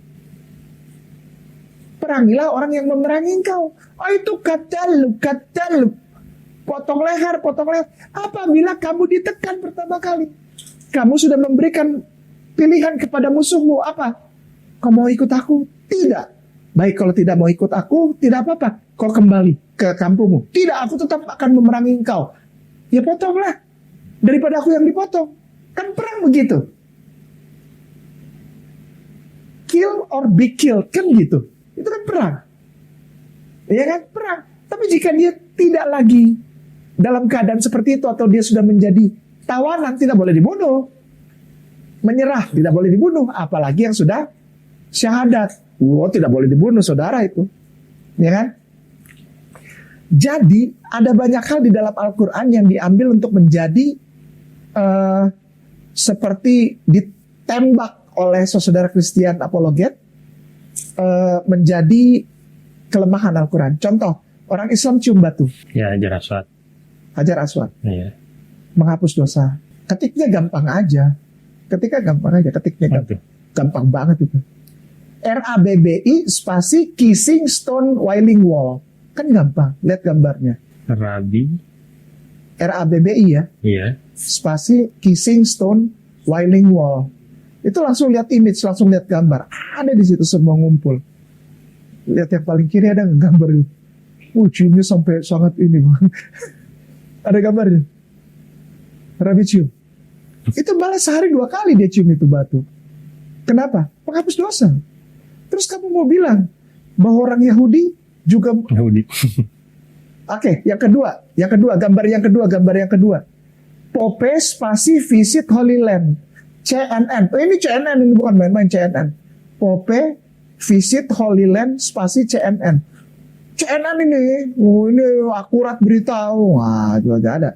Perangilah orang yang memerangi engkau. Oh itu katal. Potong leher. Apabila kamu ditekan pertama kali. Kamu sudah memberikan pilihan kepada musuhmu. Apa? Kau mau ikut aku? Tidak. Baik, kalau tidak mau ikut aku, tidak apa-apa. Kau kembali ke kampungmu. Tidak, aku tetap akan memerangi engkau. Ya potonglah. Daripada aku yang dipotong. Kan perang begitu. or be killed, kan gitu. Itu kan perang. Ya kan, perang. Tapi jika dia tidak lagi dalam keadaan seperti itu, atau dia sudah menjadi tawanan, tidak boleh dibunuh. Menyerah, tidak boleh dibunuh. Apalagi yang sudah syahadat. Tidak boleh dibunuh, saudara itu. Ya kan? Jadi, ada banyak hal di dalam Al-Quran yang diambil untuk menjadi seperti ditembak oleh saudara Kristen apologet, menjadi kelemahan Al-Quran. Contoh, orang Islam cium batu, Ya, Hajar Aswad. Hajar Aswad, Iya. menghapus dosa. Ketiknya gampang aja. Ketiknya gampang banget itu. RABBI spasi kissing stone wailing wall. Kan gampang, lihat gambarnya. Rabi. RABBI ya, Iya. spasi kissing stone wailing wall. Itu langsung lihat image, langsung lihat gambar. Ada di situ semua ngumpul. Lihat yang paling kiri ada gambar itu. Ciumnya sampai sangat ini. Ada gambarnya. Rabi cium. Itu malah sehari 2 kali dia cium itu batu. Kenapa? Menghapus dosa. Terus kamu mau bilang bahwa orang Yahudi juga... Yahudi. Oke, yang kedua, gambar yang kedua. Pope spasi visit Holy Land. CNN. Ini CNN, ini bukan main-main CNN. Pope visit Holy Land spasi CNN. CNN ini, ini akurat berita. Wah, juga ada.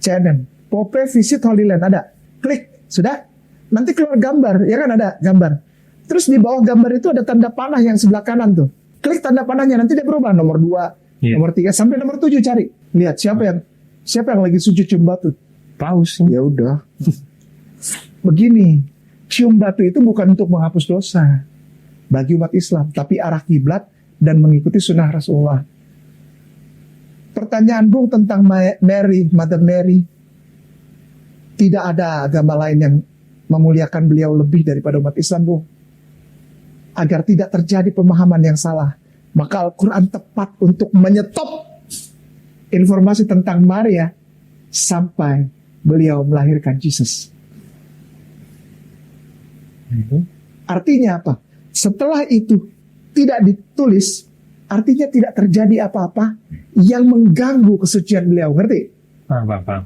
CNN. Pope visit Holy Land, ada. Klik, sudah. Nanti keluar gambar, ya kan ada gambar. Terus di bawah gambar itu ada tanda panah yang sebelah kanan tuh. Klik tanda panahnya, nanti dia berubah nomor 2, nomor 3 sampai nomor 7 cari. Lihat siapa yang lagi sujud cium batu. Paus. Ya udah. Begini, cium batu itu bukan untuk menghapus dosa bagi umat Islam, tapi arah kiblat dan mengikuti sunnah Rasulullah. Pertanyaan Bung tentang Mary, Mother Mary, tidak ada agama lain yang memuliakan beliau lebih daripada umat Islam, Bung. Agar tidak terjadi pemahaman yang salah, maka Al-Quran tepat untuk menyetop informasi tentang Maria sampai beliau melahirkan Yesus. Artinya apa? Setelah itu tidak ditulis, artinya tidak terjadi apa-apa yang mengganggu kesucian beliau. Ngerti? Paham.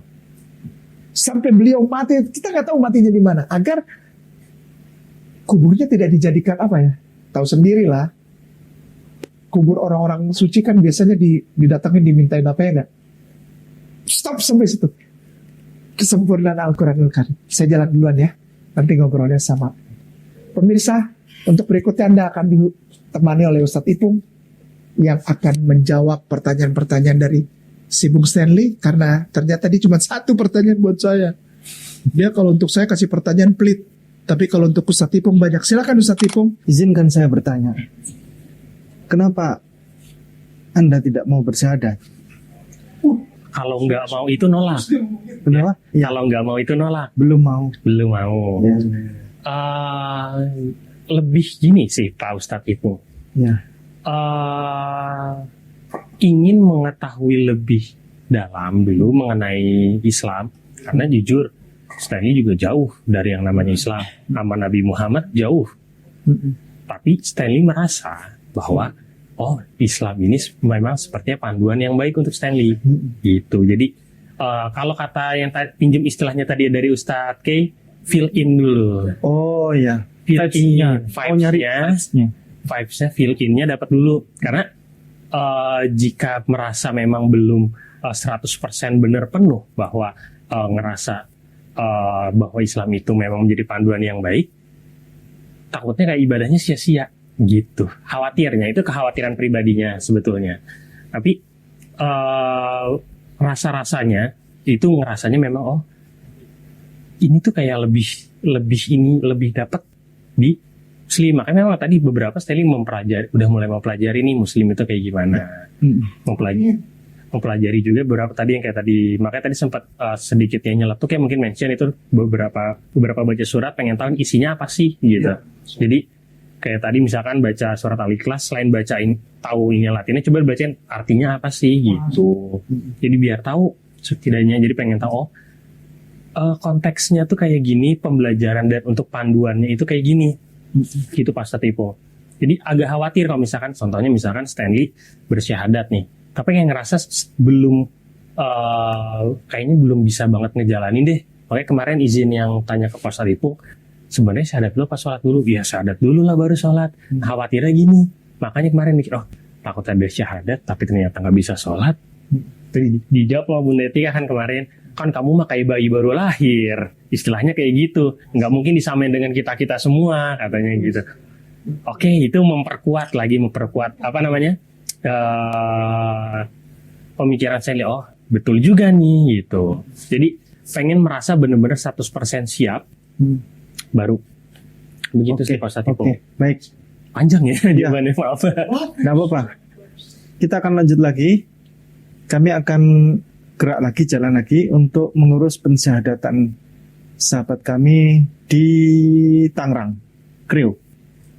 Sampai beliau mati, kita nggak tahu matinya di mana. Agar kuburnya tidak dijadikan apa ya? Tahu sendirilah. Kubur orang-orang suci kan biasanya didatangin, dimintain apa ya nggak? Stop sampai situ. Kesempurnaan Al-Quranul Karim. Saya jalan duluan ya. Nanti ngobrolnya sama pemirsa. Untuk berikutnya Anda akan ditemani oleh Ustadz Ipung yang akan menjawab pertanyaan-pertanyaan dari si Bung Stanley, karena ternyata dia cuma 1 pertanyaan buat saya. Dia kalau untuk saya kasih pertanyaan pelit, tapi kalau untuk Ustadz Ipung banyak. Silakan Ustadz Ipung. Izinkan saya bertanya, kenapa Anda tidak mau bersyahadat? Kalau nggak mau itu nolak. Kenapa? Ya, Kalau nggak mau itu nolak. belum mau. Belum mau. Ya. Lebih gini sih Pak Ustadz itu. Ya. Ingin mengetahui lebih dalam dulu mengenai Islam, karena jujur Stanley juga jauh dari yang namanya Islam, sama Nabi Muhammad jauh. Tapi Stanley merasa bahwa Islam ini memang sepertinya panduan yang baik untuk Stanley gitu. Jadi kalau kata yang pinjam istilahnya tadi dari Ustadz K, fill in dulu. Oh ya. Fill in, nyari vibes-nya fill in-nya dapat dulu. Karena jika merasa memang belum 100% benar penuh bahwa ngerasa bahwa Islam itu memang menjadi panduan yang baik, takutnya kayak ibadahnya sia-sia gitu. Khawatirnya, itu kekhawatiran pribadinya sebetulnya. Tapi rasa-rasanya itu ngerasanya memang ini tuh kayak lebih dapat di Muslim. Makanya memang tadi beberapa Stanley udah mulai mempelajari nih Muslim itu kayak gimana. Mempelajari juga beberapa tadi yang kayak tadi, makanya tadi sempat sedikitnya nyelap tuh kayak mungkin mention itu beberapa baca surat, pengen tahu isinya apa sih gitu. Jadi kayak tadi misalkan baca surat Al-Ikhlas, selain bacain tahu ini Latinnya, coba bacain artinya apa sih gitu. Jadi biar tahu setidaknya, jadi pengen tahu konteksnya tuh kayak gini, pembelajaran dan untuk panduannya itu kayak gini. Gitu Pak Ustadz Ipung. Jadi agak khawatir kalau misalkan, contohnya misalkan Stanley bersyahadat nih, tapi kayak ngerasa belum, kayaknya belum bisa banget ngejalanin deh. Makanya kemarin izin yang tanya ke Pak Ustadz Ipung, sebenarnya syahadat dulu apa sholat dulu? Ya syahadat dulu lah baru sholat. Khawatirnya gini. Makanya kemarin mikir, takut ada syahadat tapi ternyata nggak bisa sholat. Terus dijawab sama Bunda Etika kan kemarin, kan kamu mah kayak bayi baru lahir. Istilahnya kayak gitu. Nggak mungkin disamain dengan kita-kita semua, katanya gitu. Oke, itu memperkuat apa namanya, pemikiran saya. Betul juga nih gitu. Jadi pengen merasa benar-benar 100% siap, baru begitu sih Pak Ustadz Ipung. Baik. Panjang ya jawabannya, maaf. Nggak apa-apa. Kita akan lanjut lagi. Kami akan gerak lagi, jalan lagi untuk mengurus pensyahadatan sahabat kami di Tangerang, Kriuk,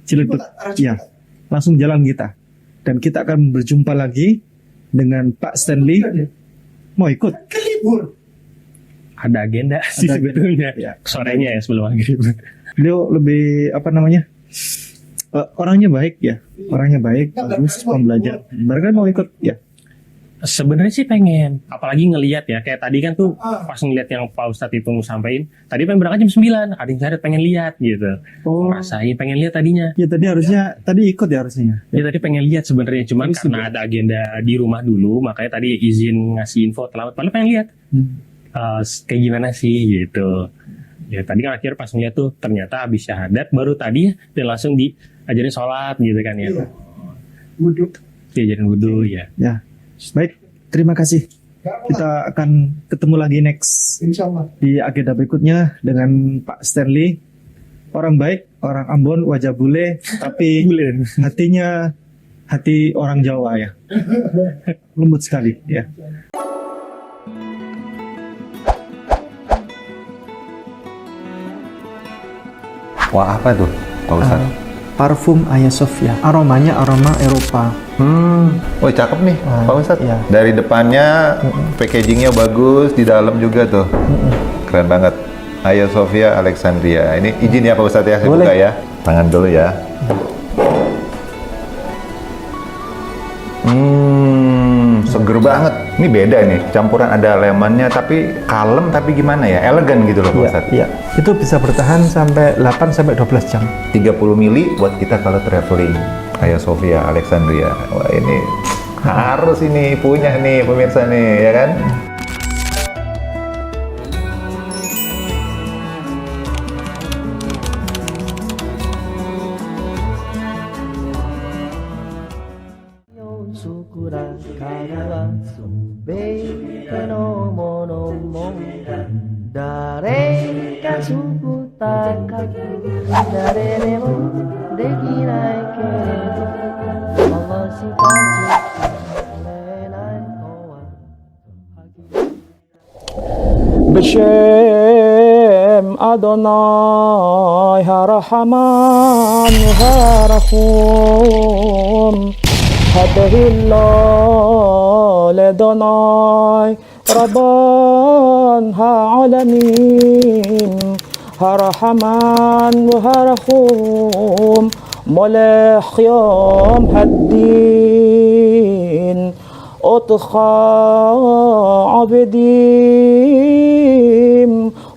Ciledug. Ya, langsung jalan kita. Dan kita akan berjumpa lagi dengan Pak Stanley. Mau ikut? Libur. Ada agenda sih sebetulnya. Ya. Sorenya ya sebelum maghrib. Beliau lebih orangnya baik ya, orangnya baik, bagus, pembelajar. Mereka mau ikut ya. Sebenarnya sih pengen, apalagi ngelihat ya, kayak tadi kan tuh pas ngelihat yang Pak Ustadz Ipung sampaikan, tadi pengen berangkat jam 9, ada yang syahadat pengen lihat gitu. Rasain pengen lihat tadinya. Ya tadi ikut ya harusnya. Ya tadi pengen lihat sebenarnya, cuman karena ada agenda di rumah dulu, makanya tadi izin ngasih info terlambat. Padahal pengen lihat kayak gimana sih gitu. Ya tadi kan akhirnya pas ngeliat tuh ternyata habis syahadat baru tadi ya, dan langsung diajarin sholat gitu kan ya. Wudhu. Diajarin wudhu ya. Ya, baik. Terima kasih. Kita akan ketemu lagi next Insya Allah. di agenda berikutnya dengan Pak Stanley. Orang baik, orang Ambon, wajah bule, tapi hatinya hati orang Jawa ya. Lembut sekali ya. Wah, apa tuh Pak Ustadz? Parfum Hagia Sophia. Aromanya aroma Eropa. Oh cakep nih Pak Ustadz. Iya. Dari depannya packagingnya bagus, di dalam juga tuh. Keren banget. Hagia Sophia Alexandria. Ini izin ya Pak Ustadz ya, saya Boleh. buka ya. Tangan dulu ya. Seger banget. Ini beda nih, campuran ada lemonnya tapi kalem tapi gimana ya, elegan gitu loh Pak Ustadz. Iya, itu bisa bertahan sampai 8 sampai 12 jam. 30 mili buat kita kalau traveling. Hagia Sophia Alexandria. Wah ini harus ini punya nih pemirsa nih ya kan. B'Shem Adonai HaRahman HaRahum Hadahillah Ledonai Rabban HaAlamin HaRahman HaRahum Molech Yom Haddin أطخى عبديم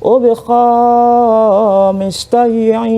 وبخا مستيعين